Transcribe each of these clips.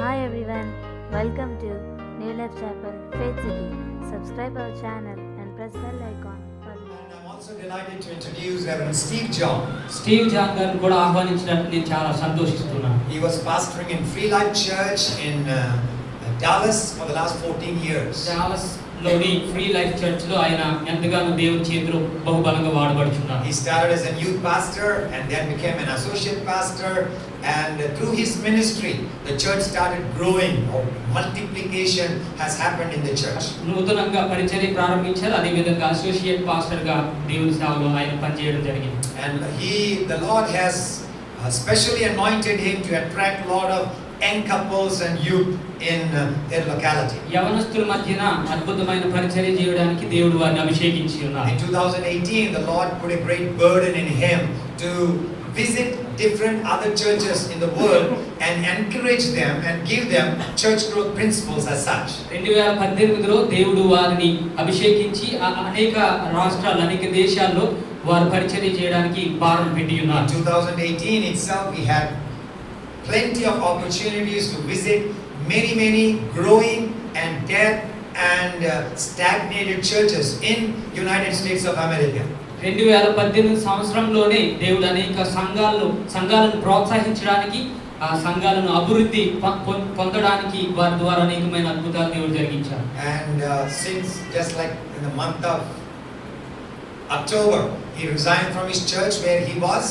Hi everyone, welcome to New Life Chapel, Faith City. Subscribe our channel and press bell icon for more. I'm also delighted to introduce Reverend Steve John. Steve John గారిని కూడా ఆహ్వానించినట్టు నేను చాలా సంతోషిస్తున్నాను. He was pastoring in Free Life Church in Dallas for the last 14 years. Dallas లోని free life church లో ఆయన ఎంతగానో దేవుని చేతిలో బహుబలంగా వాడబడుచున్నారు. He started as a youth pastor and then became an associate pastor, and through his ministry the church started growing. Multiplication has happened in the church. నూతనంగా పరిచర్య ప్రారంభించారు. అదే విధంగా అసోసియేట్ పాస్టర్ గా దేవుని సేవలో ఆయన పనిచేయడం జరిగింది. And the Lord has specially anointed him to attract a lot of young couples and youth in their locality. యవనస్తుల మధ్యన అద్భుతమైన పరిచర్య చేయడానికి దేవుడు వారిని అభిషేకించి ఉన్నారు. In 2018 the Lord put a great burden in him to visit different other churches in the world and encourage them and give them church growth principles as such. 2018లో దేవుడు వారిని అభిషేకించి అనేక రాష్ట్రాలు అనేక దేశాల్లో వారు పరిచర్య చేయడానికి భారం పెట్టి ఉన్నారు. In 2018 itself we had plenty of opportunities to visit many growing and dead and stagnated churches in United States of America. 2018 సంవత్సరంలోనే దేవుడు అనేక సంఘాలను ప్రోత్సహించడానికి ఆ సంఘాలను అభివృద్ధి పొందడానికి వారి ద్వారా అనేకమైన అద్భుతాలు దేవుడు జరిగించారు. And since just like in the month of October he resigned from his church where he was.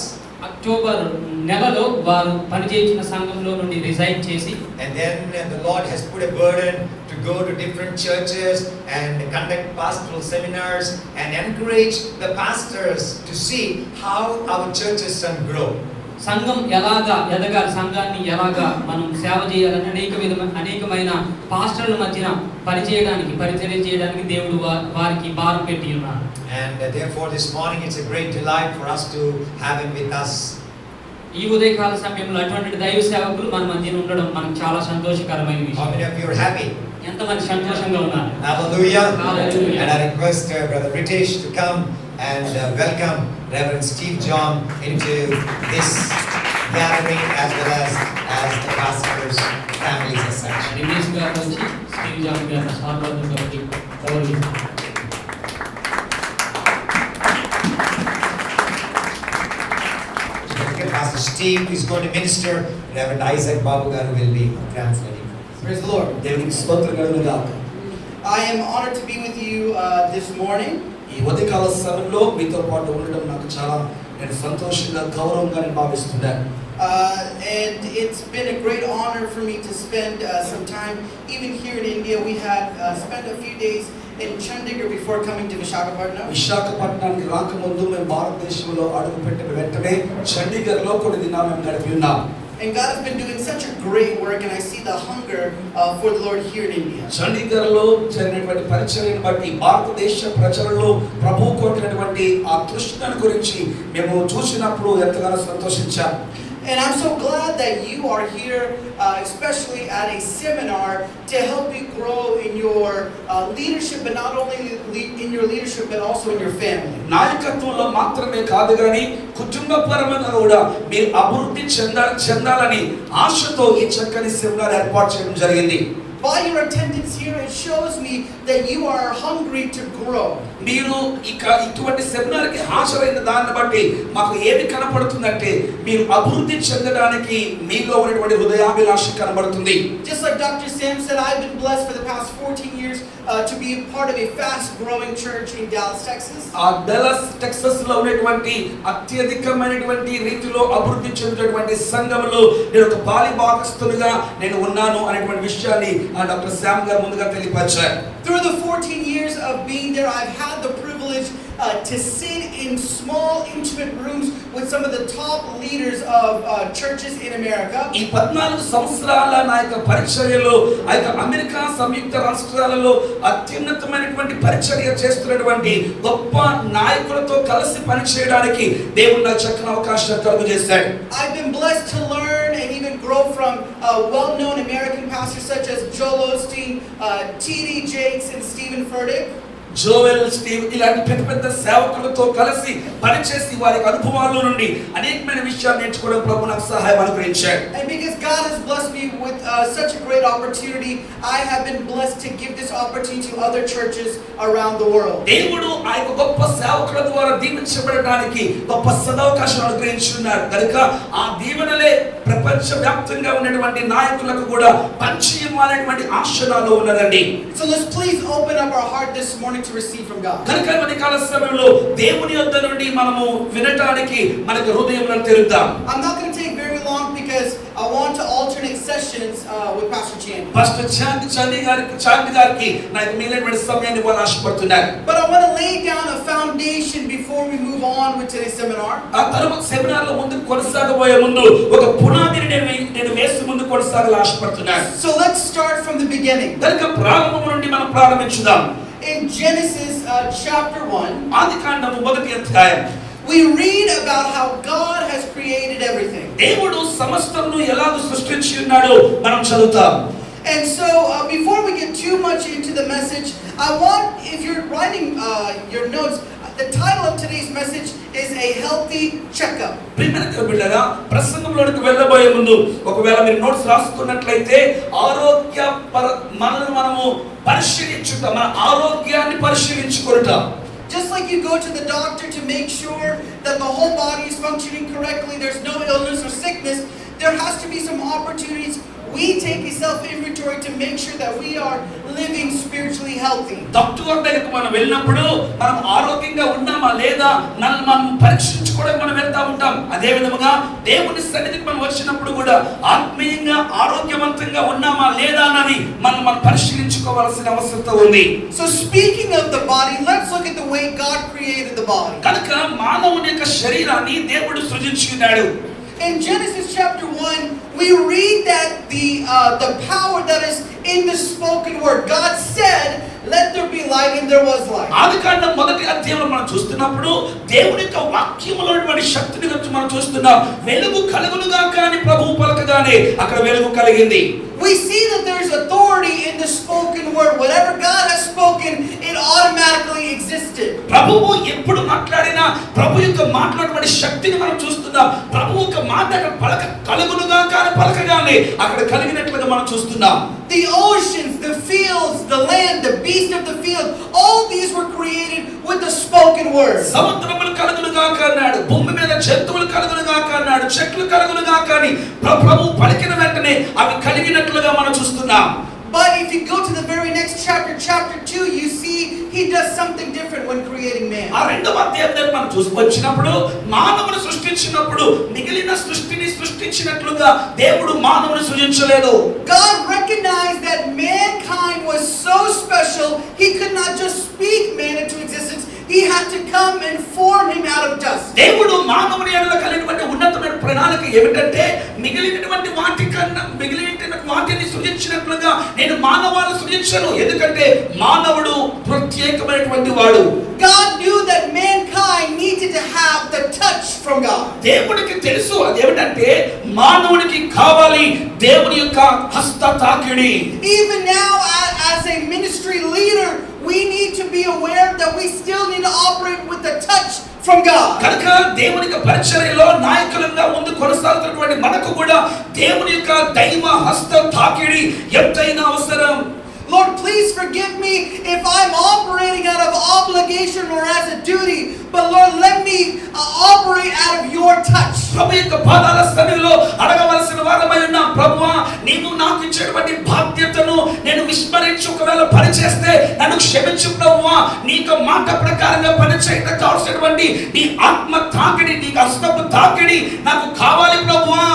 October నెలలో వారు పనిచేసిన సంఘంలో నుండి రిజైన్ చేసి, and then the Lord has put a burden to go to different churches and conduct pastoral seminars and encourage the pastors to see how our churches can grow. సంఘం ఎలాగా ఎదగాలి, సంఘాన్ని ఎలాగా మనం సేవ చేయాలని అనేకమైన పాస్టర్ల మధ్యన పరిచర్య చేయడానికి దేవుడు వారికి భారం పెట్టి ఉన్నారు. And therefore this morning it's a great delight for us to have him with us. ఈ ఉదయకాల సమయంలో అటువంటి దైవ సేవకులు మన మధ్యన ఉండడం మనకు చాలా సంతోషకరమైన విషయం. How many of you are happy? ఎంతమంది సంతోషంగా ఉన్నారు? Hallelujah. Hallelujah. And I request Brother Ritesh to come and welcome Reverend Steve John into this gathering as well as the pastors' families as such. రిమేష్ గారు వచ్చి Steve John గారిని సార్వత్రిక గౌరవిస్తారు. Pastor Steve is going to minister. Reverend Isaac Babu Garu will be translating. Praise the Lord. దేవునికి స్తోత్రం కలుగును గాక. I am honored to be with you this morning. ఈ ఉదయకాల సమయంలో మీతో పాటు ఉండడం నాకు చాలా నేను సంతోషంగా గౌరవంగా భావిస్తున్నాను. And it's been a great honor for me to spend some time even here in India. We had spent a few days in Chandigarh before coming to Visakhapatnam. విశాఖపట్నానికి రాకముందు మేము భారతదేశంలో అడుగుపెట్టిన వెంటనే చండీగఢ్లో కొన్ని దినాలు మేము గడిపి ఉన్నాం. And God has been doing such a great work, and I see the hunger for the Lord here in India. చండీగఢ్లో జరిగినటువంటి పరిచర్యను బట్టి భారతదేశ ప్రజలలో ప్రభువు కొట్టినటువంటి ఆ తృష్ణను గురించి మేము చూసినప్పుడు ఎంతగానో సంతోషించాం. And I'm so glad that you are here, especially at a seminar, to help you grow in your leadership, but not only in your leadership, but also in your family. నాయకత్వంలో మాత్రమే కాదు కానీ కుటుంబపరంగా కూడా మీరు అభివృద్ధి చెందాలని ఆశతో ఈ చక్కని సెమినార్ ఏర్పాటు చేయడం జరిగింది. By your attendance here, it shows me that you are hungry to grow. మీరు ఇటువంటి సెమినార్కి హాజరైన దాన్ని బట్టి మాకు ఏమి కనపడుతుందంటే మీరు అభివృద్ధి చెందడానికి మీలో ఉన్నటువంటి హృదయాభిలాష కనబడుతుంది. Just like Dr. Sam said, I've been blessed for the past 14 years to be a part of a fast-growing church in Dallas, Texas. ఆ డల్లస్ టెక్సస్ లో ఉన్నటువంటి అత్యధికమైనటువంటి రీతిలో అభివృద్ధి చెందినటువంటి సంఘంలో నేను ఒక బాలి భాగస్తునిగా నేను ఉన్నాను అనేటువంటి విషయాన్ని డాక్టర్ శామ్ గారు ముందుగా తెలియపరిచారు. Through the 14 years of being there, I've had the privilege to sit in small, intimate rooms with some of the top leaders of churches in America. ఈ 14 సంవత్సరాల నా యొక్క పరిచర్యలో ఆ యొక్క అమెరికా సంయుక్త రాష్ట్రాలలో అత్యున్నతమైనటువంటి పరిచర్య చేస్తున్నటువంటి గొప్ప నాయకులతో కలిసి పనిచేయడానికి దేవుడు నాకు చక్కని అవకాశం కలుగజేశాడు. I've been blessed to learn and even grow from well-known American pastors such as Joel Osteen, T.D. Jakes, and Stephen Furtick. Jewel, Steve ఇలాంటి పెద్ద పెద్ద సేవకులతో కలిసి పనిచేసి వారి అనుభవాల్లో నుండి అనేకమైన విషయాలు నేర్చుకోవడం ప్రభు నాకు సహాయం అనుగ్రహించాడు. And because God has blessed me with such a great opportunity, I have been blessed to give this opportunity to other churches around the world. దేవుడు ఆ యొక్క గొప్ప సేవకుల ద్వారా దీవించబడడానికి గొప్ప సదవకాశం అనుగ్రహించున్నాడు కనుక ఆ దీవెనలే ప్రపంచవ్యాప్తంగా ఉన్నటువంటి నాయకులకు కూడా పంచి ఇవ్వాలనేటువంటి ఆశ నాలో ఉన్నదండి. So let's please open up our heart this morning to receive from God. కనుక ఈ కాల సమయంలో దేవుని యొద్ద నుండి మనము వినటానికి మనకు హృదయములను తెరుద్దాం. I'm not going to take very long because I want to alternate sessions with Pastor Chan. Pastor Chandy గారికి నాకు మిగిలినటువంటి సమయాన్ని వాళ్ళు ఆశపడుతున్నారు. But I want to lay down a foundation before we move on with today's seminar. ఆ తరువాత seminar లో ముందుకు కొనసాగబోయే ముందు ఒక పునాదిని నేను వేసి ముందు కొనసాగాలని ఆశపడుతున్నాను. So let's start from the beginning. కనుక ప్రారంభం నుండి మనం ప్రారంభించుదాం. In Genesis chapter 1, ఆదికాండము 1వ అధ్యాయం we read about how God has created everything. దేవుడు సమస్తమును ఎలాగ సృష్టించి ఉన్నాడో మనం చదువుతాం. And so before we get too much into the message, I want, if you're writing your notes, the title of today's message is A Healthy Checkup. ప్రియమైన బిడ్డలారా, ప్రసంగంలోకి వెళ్ళబోయే ముందు ఒకవేళ మీరు నోట్స్ రాసుకున్నట్లయితే మనము పరిశీలించుట, మన ఆరోగ్యాన్ని పరిశీలించుకొనుట. Just like you go to the doctor to make sure that the whole body is functioning correctly, there's no illness or sickness, there has to be some opportunities. We take a self-inventory to make sure that we are living spiritually healthy. Doctor దగ్గరికి మనం వెళ్ళినప్పుడు మనం ఆరోగ్యంగా ఉన్నామా లేదా మనం పరీక్షించుకోవడానికి మనం వెళ్తా ఉంటాం. అదే విధముగా దేవుని సన్నిధికి మనం వచ్చినప్పుడు కూడా ఆత్మీయంగా ఆరోగ్యవంతంగా ఉన్నామా లేదా అని మనం పరిశీలించుకోవాల్సిన అవసరం ఉంది. So speaking of the body, let's look at the way God created the body. కనుక మానవుని యొక్క శరీరాన్ని దేవుడు సృజించున్నాడు. In Genesis chapter 1, we read that the power that is in the spoken word. God said, "Let there be light," and there was light. ఆదికాండం 1వ అధ్యాయంలో మనం చూస్తున్నప్పుడు దేవుని యొక్క వాక్యములో ఉన్నటువంటి శక్తిని గురించి మనం చూస్తున్నాం. వెలుగు కలుగునుగాక అని ప్రభువు పలకగానే అక్కడ వెలుగు కలిగింది. We see that there's authority in the spoken word. Whatever God has spoken, it automatically existed. ప్రభువు ఎప్పుడు మాట్లాడినా ప్రభు యొక్క మాట్లాడేటువంటి శక్తిని మనం చూస్తున్నాం. ప్రభు యొక్క మాట పలక కలుగునుగాక అని పలకగానే అక్కడ కలిగినట్లుగా మనం చూస్తున్నాం. The oceans, the fields, the land, the beast of the field, all these were created with the spoken word. సముద్రములు కలుగునుగాక అన్నాడు, భూమి మీద జంతువులు కలుగునుగాక అన్నాడు, చెట్లు కలుగునుగాక అని ప్రభు పలికిన వెంటనే అవి కలిగినట్లుగా మనం చూస్తున్నాం. But if you go to the very next chapter, chapter 2, you see he does something different when creating man. ఆ రెండవ అధ్యాయంలో మనం చూసుకొచ్చినప్పుడు మానవుని సృష్టించినప్పుడు మిగిలిన సృష్టిని సృష్టించినట్లుగా దేవుడు మానవుని సృజించలేదు. God recognized that mankind was so special, he could not just speak man into existence. He had to come and form him out of dust. దేవుడు మానవుని ఎడల కలిగినటువంటి ఉన్నతమైన ప్రణాళిక ఏమిటంటే మిగిలినటువంటి వాటిని సృజించినట్లుగా నేను మానవాన్ని సృజించను. ఎందుకంటే మానవుడు ప్రత్యేకమైనటువంటి వాడు. God knew that mankind needed to have the touch from God. దేవుడికి తెలుసు అదేమిటంటే మానవునికి కావాలి దేవుని యొక్క హస్త తాకిడి. Even now as a ministry leader, we need to be aware that we still need to operate with the touch from God. కనుక దేవుని యొక్క పరిచర్యలో నాయకులుగా ముందు కొనసాగుతున్నటువంటి మనకు కూడా దేవుని యొక్క దైవ హస్త తాకిడి ఎంతైనా అవసరం. Lord, please forgive me if I'm operating out of obligation or as a duty, but Lord, let me operate out of your touch. ప్రభు యొక్క పాదాల సన్నిధిలో అడగవలసిన వారమై ఉన్నాం. ప్రభువా, నీవు నాకు ఇచ్చినటువంటి బాధ్యతను నేను విస్మరించి ఒకవేళ పని చేస్తే నన్ను క్షమించు ప్రభువా. నీ యొక్క మాట ప్రకారంగా పని చేయడానికి కావాల్సినటువంటి నీ ఆత్మ తాకిడి, నీ హస్తపు తాకిడి నాకు కావాలి ప్రభువా.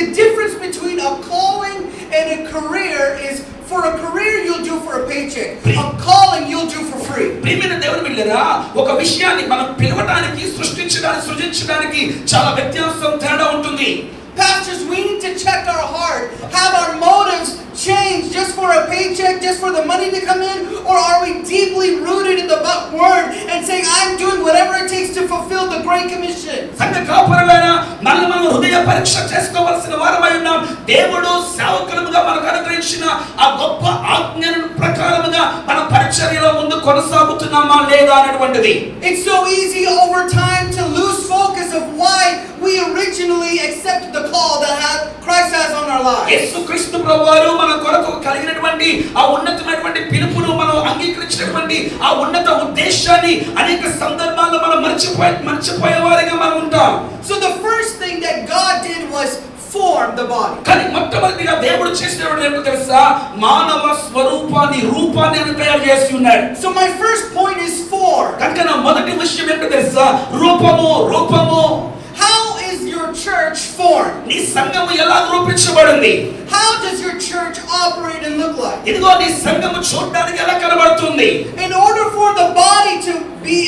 The difference between a calling and a career is, for a career you'll do for a paycheck. A calling you'll do for free. ప్రియమైన దేవుని బిడ్డలారా, ఒక విషయాన్ని మనం పిలవడానికి, సృష్టించడానికి చాలా వ్యత్యాసం తేడా ఉంటుంది. Pastors, we need to check our heart. Have our motives changed just for a paycheck, just for the money to come in? Or are we deeply rooted in the word and saying, I'm doing whatever it takes to fulfill the Great Commission? సంఘ కాపురులారా, మనం హృదయ పరీక్ష చేసుకోవాల్సిన వారమై ఉన్నాం. దేవుడు సేవకులుగా మనకు అనుగ్రహించిన ఇచ్చిన ఆ గొప్ప ఆజ్ఞల ప్రకారముగా మన పరిచర్యలో ముందు కొనసాగుతున్నామా లేదా అనేటువంటిది. It's so easy over time to lose focus of why we originally accepted the call that Christ has on our lives. యేసుక్రీస్తు ప్రభువారు మన కొరకు కలిగినటువంటి ఆ ఉన్నతమైనటువంటి పిలుపును మనం అంగీకరించినటువంటి ఆ ఉన్నత ఉద్దేశాన్ని అనేక సందర్భాల్లో మనం మర్చిపోయేవారిగా మనం ఉంటాం. So the first thing that God did was form the body. కానీ మొట్టమొదటిగా దేవుడు చేసినటువంటి ఏంటో తెలుసా? మానవ రూపాన్ని ఆయన తయారు చేసి ఉన్నాడు. So my first point is form. కనుక నా మొదటి విషయం ఏంటో తెలుసా? రూపము. How is your church formed? నీ సంఘము ఎలా రూపించబడింది? How does your church operate and look like? ఇదిగో నీ సంఘము చూడడానికి ఎలా కనబడుతుంది? In order for the body to be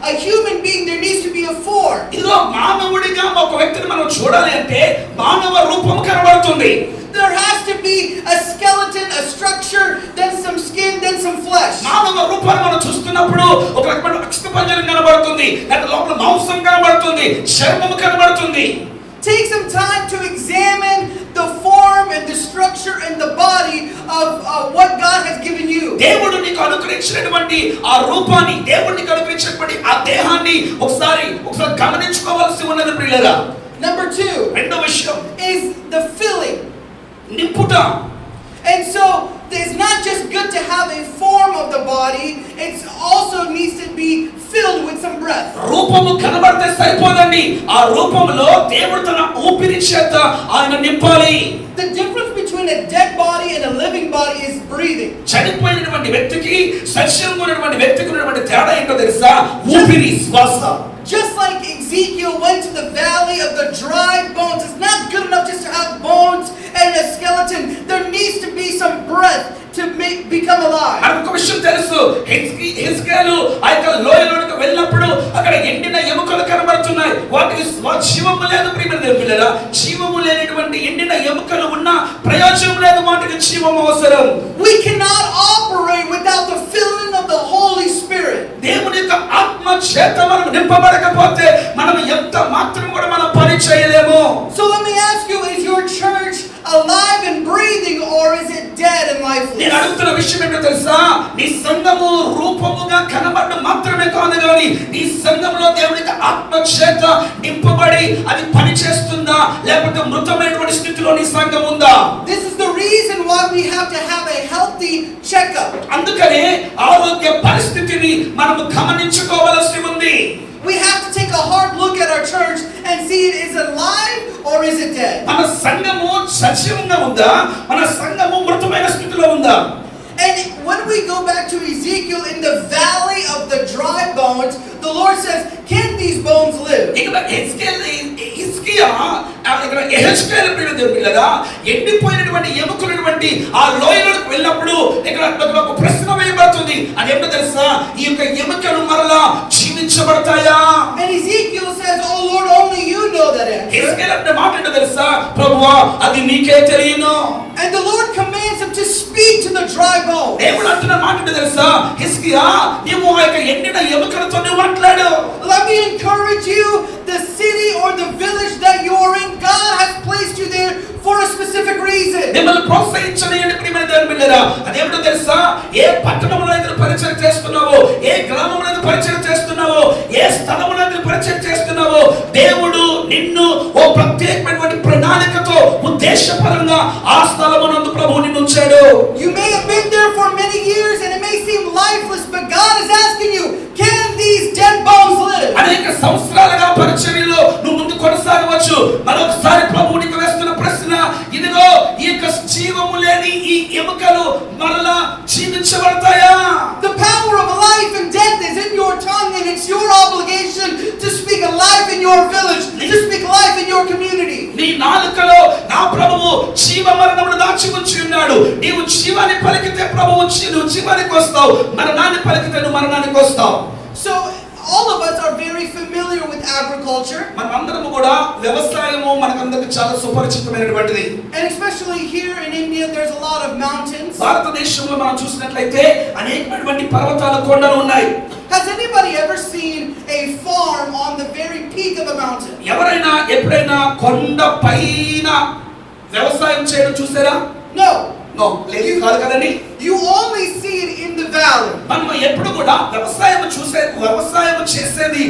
a human being, there needs to be a form. ఇదిగో మానవుడిగా ఒక వ్యక్తిని మనం చూడాలి అంటే మానవ రూపము కనబడుతుంది. There has to be a skeleton, a structure, then some skin, then some flesh. మానవ రూపాన్ని మనం చూస్తున్నప్పుడు ఒక రకమైన అస్థిపంజరం కనబడుతుంది, లేక లోపల మాంసం కనబడుతుంది, చర్మము కనబడుతుంది. Take some time to examine the form and the structure and the body of what God has given you. దేవుడు నీకు అనుగ్రహించినటువంటి ఆ రూపాన్ని, దేవుడు నీకు అనుగ్రహించినటువంటి ఆ దేహాన్ని ఒకసారి గమనించుకోవాల్సి ఉన్నది ప్రియులారా. Number 2, రెండో విషయం is the filling. నింపుట. And so it's not just good to have a form of the body, it also needs to be filled with some breath. రూపము కనబడితే సరిపోదండి, ఆ రూపములో దేవుడు తన ఊపిరి చేత ఆయన నింపాలి. The difference between a dead body and a living body is breathing. చనిపోయినటువంటి వ్యక్తికి సజీవంగా ఉన్నటువంటి వ్యక్తికి ఉన్నటువంటి తేడా ఏంటో తెలుసా? ఊపిరి, శ్వాస. Just like Ezekiel went to the valley of the dry bones, it's not good enough just to have bones and a skeleton. There needs to be some breath to become alive. మనకు విషయం తెలుసు, హిజ్కియా ఆ యొక్క లోయలోకి వెళ్ళినప్పుడు అక్కడ ఎండిన ఎముకలు కనబడుతున్నాయి. వాటికి జీవము లేదు. ప్రియమైన దేవుని బిడ్డలారా, జీవము లేనటువంటి ఎండిన ఎముకలు ఉన్న ప్రయోజనం లేదు. వాటికి జీవం అవసరం. We cannot operate without the filling of the Holy Spirit. దేవుని యొక్క ఆత్మ చేత మనం నింపబడకపోతే మనం ఎంత మాత్రం కూడా మనం పని చేయలేము. So let me ask you, is your church alive and breathing, or is it dead and lifeless? నేను అడుగుతున్న విషయం ఏంటో తెలుసా? నీ సంఘము రూపముగా కనబడడం మాత్రమే కాదు కానీ నీ సంఘంలో దేవుని యొక్క ఆత్మ చేత నింపబడి అది పని చేస్తుందా, లేకపోతే మృతమైనటువంటి స్థితిలో నీ సంఘం ఉందా? This is the reason why we have to have a healthy checkup. అందుకనే ఆరోగ్య పరిస్థితిని మనము గమనించుకోవాల్సి ఉంది. We have to take a hard look at our church and see it is alive or is it dead. మన సంఘము సజీవంగా ఉందా, మన సంఘము మృతమైన స్థితిలో ఉందా? And when we go back to Ezekiel in the valley of the dry bones, the Lord says, can these bones live? ఎండిపోయినటువంటి ఎముకలటువంటి ఆ లోయలోకి వెళ్ళినప్పుడు ఇక్కడ ఒక ప్రశ్న వేయబడుతుంది. అదేంటో తెలుసా? ఈ యొక్క ఎముకలు మరలా జీవించబడతాయా? And Ezekiel says, oh Lord, only you know that answer. హిజ్కియా అంటే మాట ఏంటో తెలుసా? ప్రభువా, అది నీకే తెలియను. And the Lord commands him to speak to the dry bones. దేవుడు అంటున్న మాట ఏంటో తెలుసా? హిజ్కియా, నీవు ఆ యొక్క ఎండిన ఎముకలతో నువ్వు మాట్లాడు. Let me encourage you, the city or the village that you're in, God has placed you there for a specific reason. మిమ్మల్ని ప్రోత్సహించలేని ప్రియమైన దేవుని బిడ్డలారా, అదేంటో తెలుసా? ఏ పట్టణంలో అయితే పరిచయం చేస్తున్నావో, ఏ గ్రామంలో అయితే పరిచయం చేస్తున్నావో, ఏ స్థలంలో అయితే పరిచయం చేస్తున్నావో, దేవుడు నిన్ను ఓ ప్రత్యేకమైనటువంటి ప్రణాళికతో ఉద్దేశపరంగా ఆ స్థలమునందు ప్రభువు నిన్ను ఉంచాడు. You may have been there for many years and it may seem lifeless, but God is asking you, can these dead bones live? అనేక సంవత్సరాలుగా పరిచర్యలో నువ్వు ముందు కొనసాగవచ్చు. మరొకసారి ప్రభువు నీకు వేస్తున్న ప్రశ్న, ఇదిగో ఈ యొక్క జీవము లేని ఈ ఎముకలు మరలా జీవించబడతాయా? The power of life and death is in your tongue, and it's your obligation to speak life in your village, to speak life in your community. నీ నాలుకలో నా ప్రభువు జీవ మరణమును దాచి ఉంచి ఉన్నాడు. నీవు జీవాన్ని పలికితే ప్రభువు నువ్వు జీవానికి వస్తావు, మరణాన్ని పలికితే నువ్వు మరణానికి వస్తావు. So all of us are very familiar with agriculture. మనమందరము కూడా వ్యవసాయము మనకందరికి చాలా సుపరిచితమైనటువంటిది. And especially here in India, there's a lot of mountains. భారతదేశంలో మనం చూసినట్లయితే అనేకమైనటువంటి పర్వతాలు, కొండలు ఉన్నాయి. Has anybody ever seen a farm on the very peak of a mountain? ఎవరైనా ఎప్పుడైనా కొండ పైన వ్యవసాయం చేయడం చూసారా? No. నో లేదు కాదు కదండి. You only see it in the valley. మనం ఎప్పుడు కూడా వ్యవసాయం చేసేది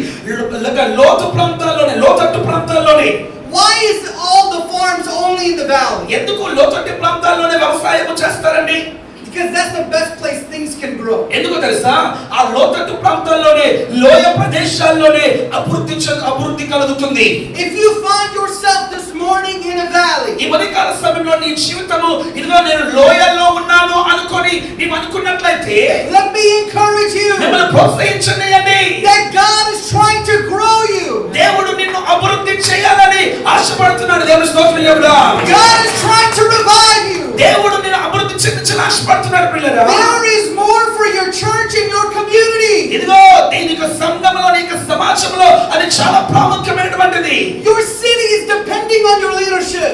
లోతు ప్రాంతాల్లోనే, లోతట్టు ప్రాంతాల్లోనే. Why is all the farms only in the valley? ఎందుకు లోతట్టు ప్రాంతాల్లోనే వ్యవసాయం చేస్తారండి? Because that's the best place things can grow. ఎందుకు తెలుసా? ఆ లోతట్టు ప్రాంతాల్లోనే, లోయ ప్రదేశాల్లోనే అభివృద్ధి కలుగుతుంది. If you find yourself this morning in a valley, ఈ ఉదయకాల సమయంలో నీ జీవితము ఇదిగో నేను లోయల్లో ఉన్నాను అనుకొని నీవు అనుకున్నట్లయితే, let me encourage you మిమ్మల్ని ప్రోత్సహించండి that God is trying to grow you. దేవుడు నిన్ను అభివృద్ధి చేయాలని ఆశపడుతున్నాడు. దేవుని స్తోత్రం చెబుదా. God is trying to revive you. దేవుడు నిన్ను అభివృద్ధి చెందించాలని ఆశపడుతున్నాడు పిల్లరా. There is more for your church and your community. ఇదిగో నీకు సంఘంలో, నీకు సమాజంలో అది చాలా ప్రాముఖ్యమైనటువంటిది. Your city is depending on your leadership.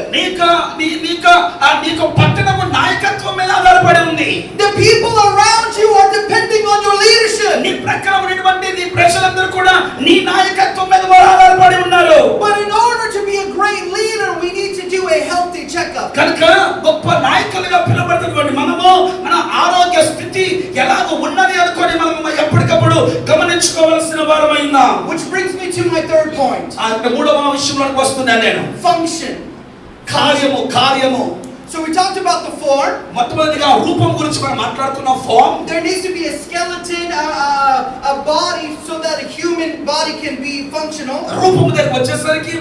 నీకు పట్టణము నాయకత్వం మీద ఆధారపడి ఉంది. The people around you are depending on your leadership. నీ ప్రక్కన ఉన్నటువంటి నీ ప్రజలందరూ కూడా నీ నాయకత్వం మీద ఆధారపడి ఉన్నారు. But in order to be a great leader, we need to do a healthy checkup. కనుక గొప్ప నాయకులుగా పిలువబడుతున్నటువంటి మనము మన ఆరోగ్య స్థితి ఎలాగ ఉన్నది అనుకొని మనం ఎప్పటికప్పుడు గమనించుకోవాల్సిన వారమై ఉన్నాం. Which brings me to my third point. మూడవ విషయంలోకి వస్తున్నాను నేను. Function. కార్యము. So we talked about the form. మొట్టమొదటిగా రూపం గురించి మనం మాట్లాడుకున్నాం. Form. There needs to be a skeleton, a body, so that a human body can be functional. రూపం దగ్గరికి వచ్చేసరికి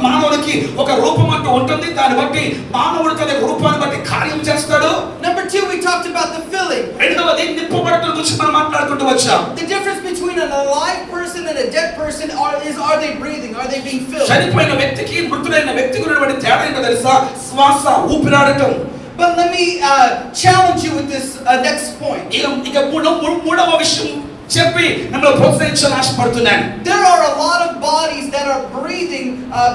మానవుడికి ఒక రూపం అంటూ ఉంటుంది. దాన్ని బట్టి మానవుడు తన రూపాన్ని బట్టి కార్యం చేస్తాడు. Number 2, we talked about the filling. రెండవది నింపబడటం గురించి మనం మాట్లాడుకుంటూ వచ్చాం. The difference between an alive person and a dead person are they breathing? Are they being filled? చనిపోయిన వ్యక్తికి మృతుడైన వ్యక్తికి ఉన్నటువంటి తేడా ఏంటో తెలుసా? శ్వాస, ఊపిరాడటం. But let me challenge you with this next point. ఇక మూడవ విషయం చెప్పి నన్ను ప్రోత్సహించాలని ఆశపడుతున్నాను. There are a lot of bodies that are breathing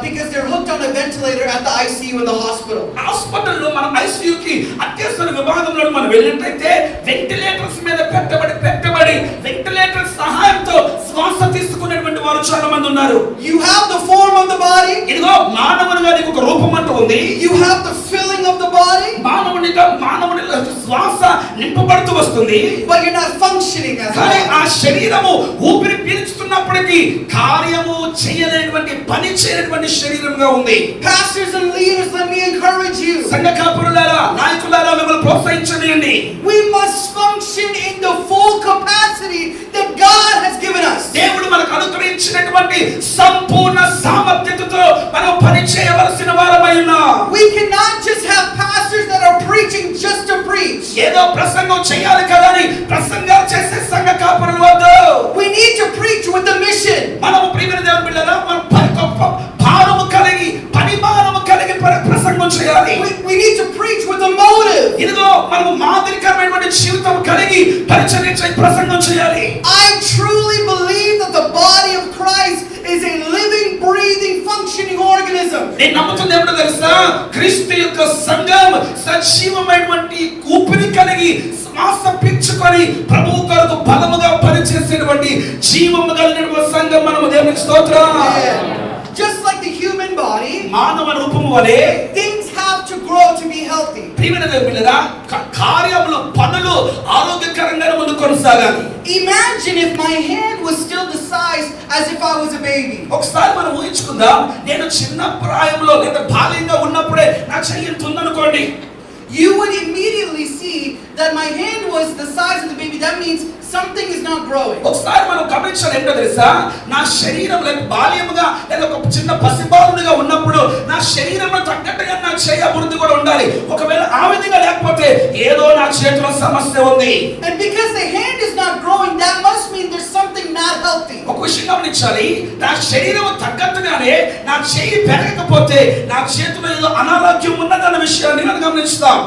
because they're hooked on a ventilator at the ICU in the hospital. హాస్పిటల్లో మనం ఐసీయూకి అత్యవసర విభాగంలో మనం వెళ్ళినట్లయితే వెంటిలేటర్స్ మీద పెట్టబడి వెంటిలేటర్ సహాయంతో శ్వాస తీసుకునేటువంటి వారు చాలా మంది ఉన్నారు. You have the form of the body. ఇదిగో మానవునిగా నీకు ఒక రూపం అంటూ ఉంది. You have the filling of the body. మానవునిలో శ్వాస నింపబడుతూ వస్తుంది. But you're not functioning as కానీ well. ఆ శరీరము ఊపిరి పీల్చుతున్నప్పటికీ కార్యము చేయలేనటువంటి పని చేయలేనటువంటి శరీరంగా ఉంది. Pastors and leaders, let me encourage you. సంఘ కాపురులారా, నాయకులారా, మిమ్మల్ని ప్రోత్సహించండి. We must function in the full capacity that God has given us. దేవుడు మనకు అనుగ్రహించినటువంటి సంపూర్ణ సామర్థ్యతతో మనం పని చేయవలసిన వారమై ఉన్నాం. We cannot just have pastors that are preaching just to preach. ఏదో ప్రసంగం చేయాలి కదా అని ప్రసంగాలు చేసే సంఘ కాపురులు వద్దు. We need to preach with the mission. మనము ప్రియమైన దేవుని బిడ్డలారా, మనం భారము కలిగి ప్రసంగం చేయాలి. We need to preach with a motive. ఇదిగో మనము మాదిరికరమైనటువంటి జీవితం కలిగి పరిచర్య చేసి ప్రసంగం చేయాలి. I truly believe that the body of Christ is a living, breathing, functioning organism. నేను నమ్ముతుంది ఏమిటో తెలుసా? క్రీస్తు యొక్క సంఘం సజీవమైనటువంటి ఊపిరి కలిగి శ్వాస పీల్చుకొని ప్రభువు కొరకు బలముగా పనిచేసేటువంటి జీవము కలిగిన సంఘం మనము. దేవునికి స్తోత్రం. Just like the human body, మానవ రూపము వలె things have to grow to be healthy. ప్రియమైన దేవుని బిడ్డలారా, కార్యములు, పనులు ఆరోగ్యకరంగా ముందుకు కొనసాగాలి. Imagine if my hand was still the size as if I was a baby. ఒకసారి మనం ఊహించుకుందాం, నేను చిన్న ప్రాయంలో లేదా బాల్యంగా ఉన్నప్పుడే నా చెయ్యి ఇంత ఉందనుకోండి. You would immediately see that my hand was the size of the baby. That means something is not growing. ఒకసారి మనం గమనించాలి ఏంటో తెలుసా? నా శరీరం లేక బాల్యముగా లేదా ఒక చిన్న పసిబాలునిగా ఉన్నప్పుడు నా శరీరంలో తగ్గట్టుగా నా చేయి అభివృద్ధి కూడా ఉండాలి. ఒకవేళ ఆ విధంగా లేకపోతే ఏదో నా చేతిలో సమస్య ఉంది. And because the hand is not growing, that must mean there's something not healthy. ఒక విషయం గమనించాలి, నా శరీరం తగ్గట్టుగానే నా చేయి పెరగకపోతే నా చేతిలో ఏదో అనారోగ్యం ఉన్నదన్న విషయాన్ని మనం గమనిస్తాం.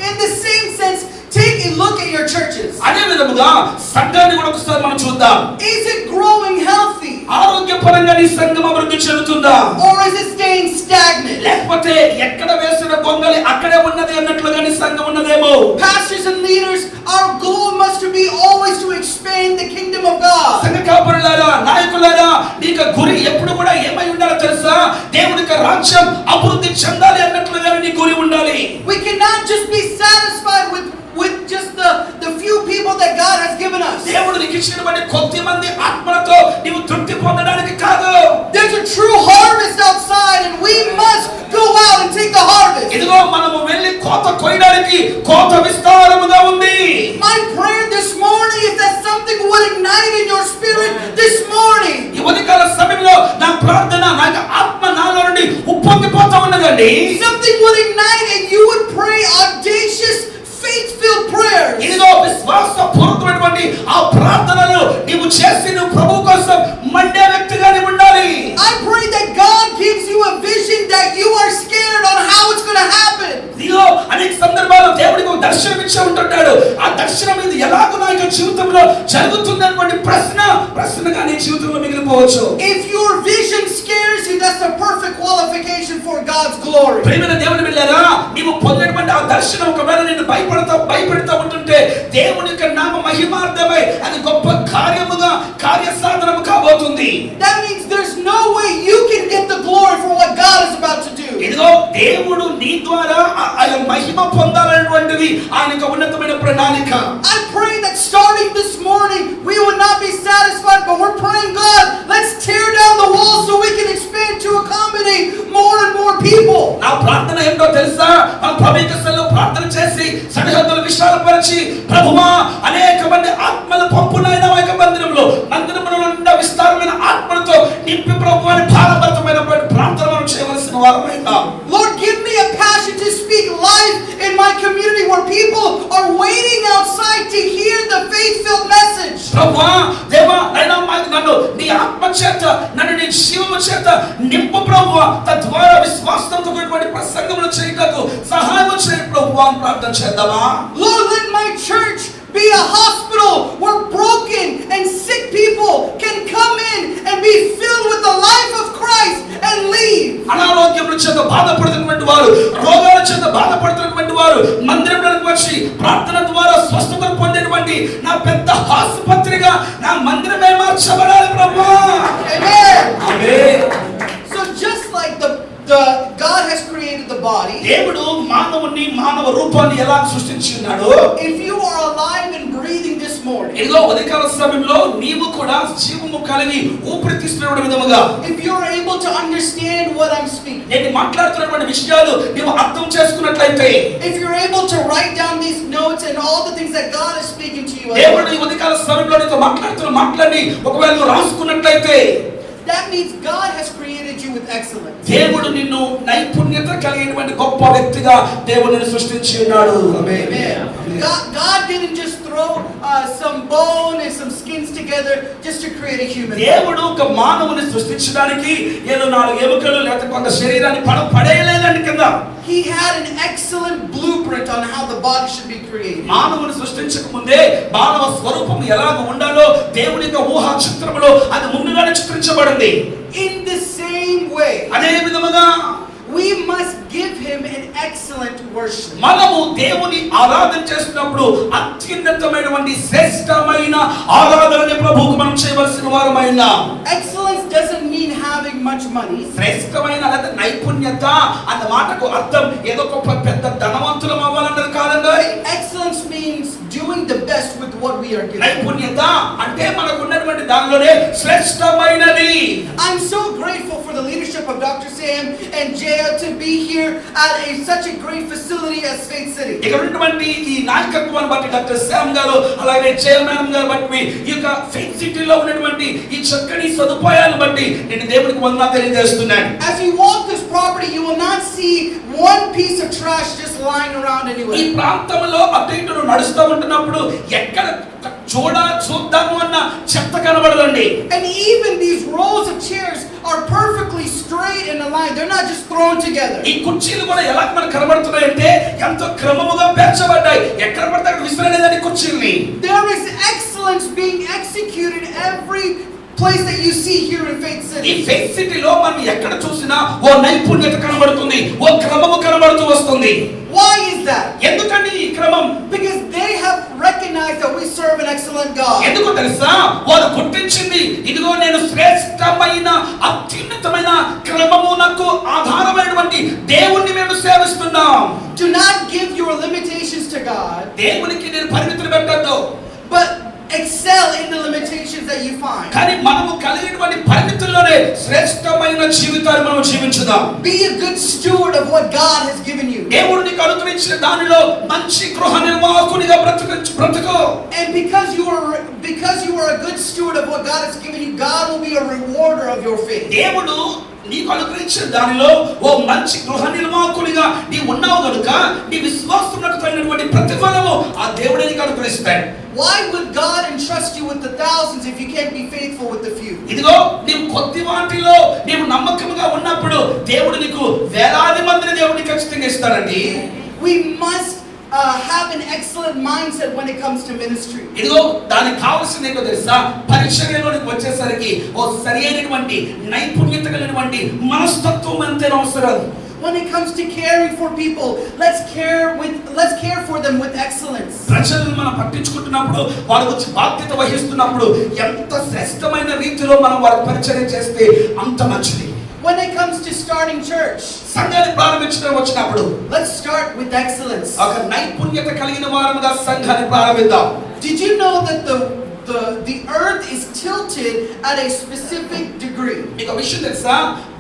In the same sense, take a look at your churches. అదే విధముగా సంఘాన్ని కూడా ఒకసారి మనం చూద్దాం. Is it growing healthy? ఆరోగ్యపరంగా నీ సంఘం అభివృద్ధి చెందుతుందా? Or is it staying stagnant? లేకపోతే ఎక్కడ వేసిన గొంగలి అక్కడే ఉన్నది అన్నట్లుగా నీ సంఘం ఉన్నదేమో. Pastors and leaders, our goal must be always to expand the kingdom of God. సంఘ కాపురులారా, నాయకులారా, నీకు గురి ఎప్పుడు కూడా ఏమై ఉండాలో తెలుసా? దేవునికి రాజ్యం అభివృద్ధి చెందాలి అన్నట్లుగా నీ గురి ఉండాలి. We cannot just be satisfied people that God has given us. దేవుడు నీకు ఇచ్చినటువంటి కొద్దిమంది ఆత్మలతో నీవు తృప్తి పొందడానికి కాదు. There's a true harvest outside and we must go out and take the harvest. ఇదిగో మనము వెళ్ళి కోత కొయ్యడానికి కోత విస్తారముగా ఉంది. My prayer this morning is that something would ignite in your spirit this morning. ఈ ఉదయకాల సమయంలో నా ప్రార్థన నా ఆత్మ నాలో నుండి ఉప్పొంగిపోతా ఉన్నదండి. Something would ignite and you would pray audacious faith-filled prayers. ఇదిగో విశ్వాసపూరితమైనటువంటి ఆ ప్రార్థనలు నీవు చేసి నువ్వు ప్రభువు కోసం మండే వ్యక్తిగా నీవు ఉండాలి. I pray that God gives you a vision that you are scared on how it's going to happen. ఇదిగో అనేక సందర్భాల్లో దేవుడికి ఒక దర్శనం ఇచ్చే ఉంటుంటాడు. ఆ దర్శనం ఇది ఎలాగో నా యొక్క జీవితంలో జరుగుతుందన్నటువంటి ప్రశ్నగా నీ జీవితంలో మిగిలిపోవచ్చు. If your vision scares you, that's the perfect qualification for God's glory. ప్రియమైన దేవుని బిడ్డలారా, నీవు పొందినటువంటి ఆ దర్శనం ఒకవేళ నిన్ను భయపెడతా ఉంటుంటే దేవుని యొక్క నామ మహిమార్థమై అది గొప్ప కార్యసాధనము కాబోతుంది. That means there's no way you can get the glory for what God is about to do. ఇదిగో దేవుడు నీ ద్వారా ఆయన మహిమ పొందాలనేటువంటిది ఆయన యొక్క ఉన్నతమైన ప్రణాళిక. I pray that starting this morning we will not be satisfied, but we're praying, God, let's tear down the walls so we can expand to accommodate more and more people. నా ప్రార్థన ఏంటో తెలుసా? మన ప్రభుత్వంలో ప్రార్థన చేసి సరిహద్దులు విశాలపరిచి ప్రభువా అనేక మంది ఆత్మలు పంపునైన ఒక మందిరంలో నిండా విస్తారమైన ఆత్మలతో నింపి ప్రభువాని భారభరితమైన ప్రార్థన మనం చేయవలసిన వారమైనా. Lord, give me a passion to speak life in my community where people are waiting outside to hear the faith-filled message. ప్రభువా దేవా నన్ను నీ ఆత్మ చేత నన్ను నీ జీవము చేత నింపు ప్రభువా, తద్వారా విశ్వాసంతో కూడినటువంటి ప్రసంగములు చేయటకు సహాయం చేయి ప్రభువా అని ప్రార్థన చేద్దామా? Lord, let my church be a hospital where broken and sick people can come in and be filled with the life of Christ and leave. అనారోగ్యముల చేత బాధపడుతున్నటువంటి వారు, రోగాల చేత బాధపడుతున్నటువంటి వారు మందిరంలోకి వచ్చి ప్రార్థన ద్వారా స్వస్థత పొందేటువంటి నా పెద్ద ఆసుపత్రిగా నా మందిరమే మార్చబడాలి ప్రభువా. Amen. Amen. So just like the God has created the body, దేవుడు మానవుని మానవ రూపాన్ని ఎలా సృష్టించున్నాడు? if you are alive and breathing this morning, ఇదిగో ఉదయకాల సమయంలో నీవు కూడా జీవము కలిగి ఊపిరి తీసుకునే విధముగా if you are able to understand what I'm speaking, నేను మాట్లాడుతున్నటువంటి విషయాలు నీవు అర్థం చేసుకున్నట్లయితే, if you're able to write down these notes and all the things that God is speaking to you, దేవుడు ఈ ఉదయకాల సమయంలో నీతో మాట్లాడి ఒకవేళ నువ్వు రాసుకున్నట్లయితే, that means God has created you with excellence. దేవుడు నిన్ను నైపుణ్యత కలిగినటువంటి గొప్ప వ్యక్తిగా దేవుడు నిన్ను సృష్టించి ఉన్నాడు. Amen. God didn't just throw some bone and some skins together just to create a human. దేవుడు ఒక మానవుని సృష్టించడానికి ఏదో 4 ఎముకలు లేకపోతే కొంత శరీరాన్ని పడేయలేదండి కింద. He had an excellent blueprint on how the body should be created. మానవుని సృష్టించక ముందే మానవ స్వరూపం ఎలాగ ఉండాలో దేవుని యొక్క ఊహా చిత్రములో అది ముందుగానే చిత్రించబడింది. In the same way, అదే విధముగా we must give him an excellent worship. మనము దేవుని ఆరాధన చేస్తున్నప్పుడు అత్యున్నతమైనటువంటి శ్రేష్టమైన ఆరాధనని ప్రభువుకు మనం చేయవలసిన వారమైన. Excellence doesn't mean having much money. శ్రేష్టమైన లేదా నైపుణ్యత అన్న మాటకు అర్థం ఏదో ఒక పెద్ద ధనవంతులం అవ్వాలన్నది కాదండి. Excellence means doing the best with what we are given. నైపుణ్యత అంటే మనకు ఉన్నటువంటి దానిలోనే శ్రేష్టమైనది. I'm so grateful for the leadership of Dr. Sam and Jaya to be here at such a great facility as Faith City. ఇక్కడ ఉన్నటువంటి ఈ నాయకత్వాన్ని బట్టి డాక్టర్ శామ్ గారు అలాగే చైర్మన్ గారు బట్టి ఈ యొక్క ఫెయిత్ సిటీలో ఉన్నటువంటి ఈ చక్కని సదుపాయాలను బట్టి నేను దేవునికి వందనాలు తెలియజేస్తున్నాను. As you walk this property, you will not see one piece of trash just lying around anywhere. ఈ ప్రాంతంలో అటు ఇటు నడుస్తూ ఉంటున్నప్పుడు ఎక్కడ చూద్దాము అన్న చెత్త కనబడదండి. And even these rows of chairs are perfectly straight in a line. They're not just thrown together. ఈ కుర్చీలు కూడా ఎలా మనకు కనబడుతున్నాయంటే ఎంతో క్రమముగా పేర్చబడ్డాయి. ఎక్కడ పడితే అక్కడ విసిరలేదండి కుర్చీల్ని. There is excellence being executed every place that you see here in Faith City. ఈ ఫెయిత్ సిటీలో మనం ఎక్కడ చూసినా ఓ నైపుణ్యత కనబడుతుంది, ఓ క్రమము కనబడుతూ వస్తుంది. Why is that? ఎందుకండి ఈ క్రమం? Because they have recognized that we serve an excellent God. ఎందుకు తెలుసా? వారు గుర్తించింది ఇదిగో నేను శ్రేష్టమైన అత్యున్నతమైన క్రమమునకు ఆధారమైనటువంటి దేవుణ్ణి మేము సేవిస్తున్నాం. Do not give your limitations to God. దేవునికి నేను పరిమితులు పెట్టొద్దు. but excel in the limitations that you find. కానీ మనము కలిగినటువంటి పరిమితుల్లోనే శ్రేష్టమైన జీవితాన్ని మనం జీవించుదాం. Be a good steward of what God has given you. దేవుడు నీకు అనుగ్రహించిన దానిలో మంచి గృహ నిర్వాహకునిగా బ్రతుకు. And because you are a good steward of what God has given you, God will be a rewarder of your faith. దేవుడు నీకు అనుగ్రహించిన దానిలో ఓ మంచి గృహ నిర్వాహకునిగా నీ ఉన్నావు కనుక నీ విశ్వాసమునకు తగినటువంటి ప్రతిఫలము ఆ దేవుడే నీకు అనుగ్రహిస్తాడు. Why would God entrust you with the thousands if you can't be faithful with the few? ఇదిగో నీవు కొద్ది వాటిలో నీవు నమ్మకముగా ఉన్నప్పుడు దేవుడు నీకు వేలాది మందిని దేవుడు ఖచ్చితంగా ఇస్తాడండి. We must have an excellent mindset when it comes to ministry. ఇదిగో దానికి కావాల్సింది ఏంటో తెలుసా? పరిచర్యలోనికి వచ్చేసరికి ఓ సరైనటువంటి నైపుణ్యత కలిగినటువంటి మనస్తత్వం ఎంతైనా అవసరం. When it comes to caring for people, let's care for them with excellence. ప్రజలను మనం పట్టించుకుంటున్నప్పుడు వారి గురించి బాధ్యత వహిస్తున్నప్పుడు ఎంత శ్రేష్టమైన రీతిలో మనం వారికి పరిచర్య చేస్తే అంత మంచిది. When it comes to starting church, సంఘాన్ని ప్రారంభించడం వచ్చినప్పుడు let's start with excellence. ఒక నైపుణ్యత కలిగిన వారముగా సంఘాన్ని ప్రారంభిద్దాం. Did you know that the earth is tilted at a specific degree? మీకు విషయం తెలుసా?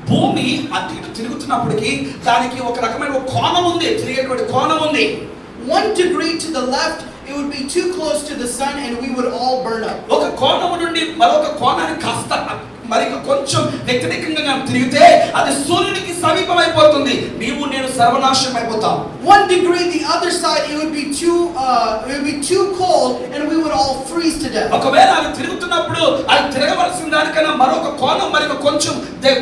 భూమి అటు ఇటు తిరుగుతున్నప్పటికీ దానికి ఒక రకమైన కోణం ఉంది, తిరిగేటువంటి కోణం ఉంది. 1 degree to the left, it would be too close to the sun and we would all burn up. ఒక కోణం నుండి మరొక కోణానికి కాస్త మరి కొంచెం వ్యతిరేకంగా తిరిగితే అది సూర్యునికి సమీపం అయిపోతుంది, నీవు నేను సర్వనాశనం అయిపోతాం. 1 degree the other side, it would be too cold and we would all freeze to death. ఒకవేళ అది తిరుగుతున్నప్పుడు అది తిరగవలసిన దానికన్నా మరొక కోణం మరి కొంచెం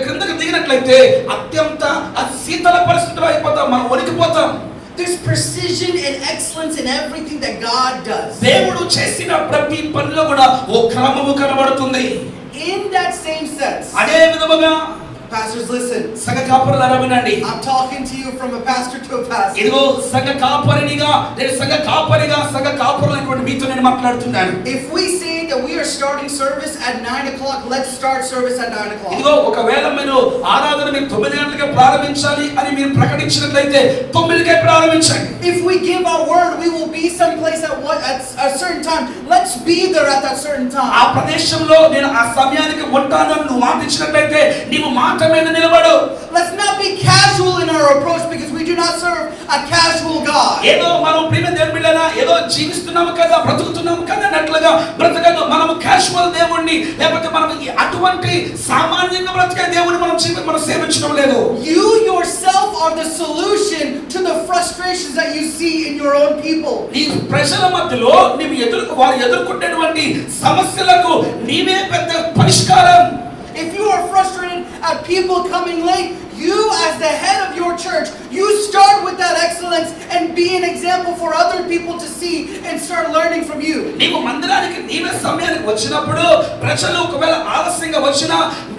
క్రిందకు దిగినట్లయితే అత్యంత అది శీతల పరిస్థితిలో అయిపోతాం, మనం వణికిపోతాం. There's precision and excellence in everything that God does. దేవుడు చేసిన ప్రతి పనిలో కూడా ఓ క్రమము కనబడుతుంది. In that same sense, అదే విధముగా pastors, listen. సంఘ కాపరులారా వినండి. I'm talking to you from a pastor to a pastor. ఇదిగో సంఘ కాపరినిగా నేను సంఘ కాపరులైనటువంటి మీతో నేను మాట్లాడుతున్నాను. If we say that we are starting service at 9 o'clock, let's start service at 9 o'clock. ఇదిగో ఒకవేళ మీరు ఆరాధన మీరు 9 గంటలకే ప్రారంభించాలి అని మీరు ప్రకటించినట్లయితే 9కే ప్రారంభించండి. If we give our word, we will be someplace at a certain time. Let's be there at that certain time. ఆ ప్రదేశంలో నేను ఆ సమయానికి ఉంటానని నువ్వు మాటించినట్లయితే నీవు మాట మీద నిలబడు. Let's not be casual in our approach because we do not serve a casual God. ఏదో మనం ప్రేమ దేవుని బిడ్డలా ఏదో జీవిస్తున్నాము కదా బ్రతుకుతున్నాము కదా అన్నట్లుగా బ్రతకదు. మనము క్యాజువల్ దేవుణ్ణి లేకపోతే మనం అటువంటి సామాన్యంగా బ్రతికే దేవుని మనం సేవించడం లేదు. You yourself are the solution to the frustrations that you see in your own people. ఈ ప్రజల మధ్యలో వారు ఎదుర్కొనేటువంటి సమస్యలకు నీవే పెద్ద పరిష్కారం. If you are frustrated at people coming late, you as the head of your church, you start with that excellence and be an example for other people to see and start learning from you. నీవు మందిరానికి నీవే సమయానికి వచ్చినప్పుడు ప్రజలు ఒకవేళ ఆలస్యంగా వచ్చినా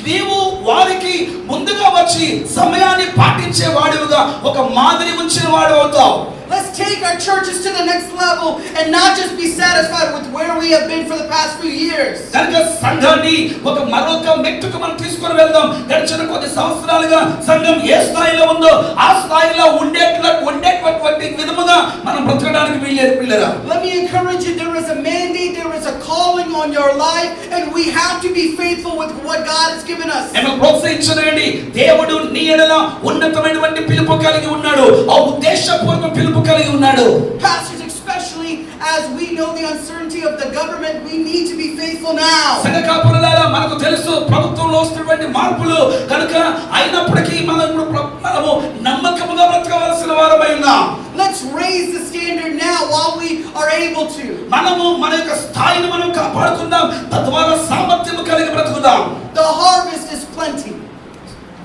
నీవు వారికి ముందుగా వచ్చి సమయాన్ని పాటించే వాడివిగా ఒక మాదిరి ఉంచిన వాడు అవుతావు. Let's take our churches to the next level and not just be satisfied with where we have been for the past few years. కనుక సంఘాన్ని ఒక మరొక మెట్టుకు మనం తీసుకొని వెళ్దాం. గడిచిన కొద్ది సంవత్సరాలుగా సంఘం ఏ స్థాయిలో ఉందో ఆ స్థాయిలో ఉండేటువంటి విధముగా మనం బ్రతకడానికి వీల్లేదా? Let me encourage you, there is a mandate, there is a calling on your life and we have to be faithful with what God has given us. నేను ప్రోత్సహించనండి, దేవుడు నీ ఎడల ఉన్నతమైనటువంటి పిలుపు కలిగి ఉన్నాడు, ఆ ఉద్దేశపూర్వక పిలుపు కలిగి ఉన్నాడు. Pastors, especially as we know the uncertainty of the government, we need to be faithful now. సంఘ కాపరులారా మనకు తెలుసు ప్రభుత్వంలో వస్తున్నటువంటి మార్పులు కనుక అయినప్పటికీ మనము నమ్మకముగా బ్రతకవలసిన వారమై ఉన్నాం. Let's raise the standard now while we are able to. మనము మన యొక్క స్థాయిని మనం కాపాడుకుందాం, తద్వారా సామర్థ్యము కలిగి బ్రతుకుదాం. The harvest is plenty,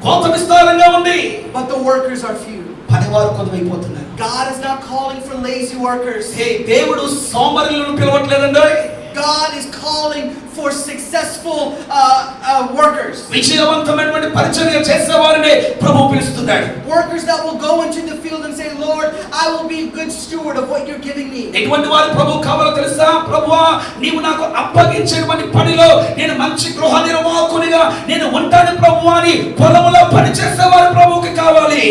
కోత విస్తారంగా ఉంది, but the workers are few. పనివారు కొద్దివైపోతున్నారు. God is not calling for lazy workers. దేవుడు సోమరులను పిలవట్లేదండి. God is calling for successful workers. విజయవంతమైనటువంటి పరిచర్య చేసేవారిని ప్రభువు పిలుస్తున్నాడు. Workers that will go into the field and say, Lord, I will be a good steward of what you're giving me. ఎటువంటి వారు ప్రభువు కావాలో తెలుసా? ప్రభువా, నీవు నాకు అప్పగించేటువంటి పనిలో నేను మంచి గృహ నిర్వాహకునిగా నేను ఉంటాను ప్రభువా అని పొలంలో పని చేసేవారు ప్రభువుకి కావాలి.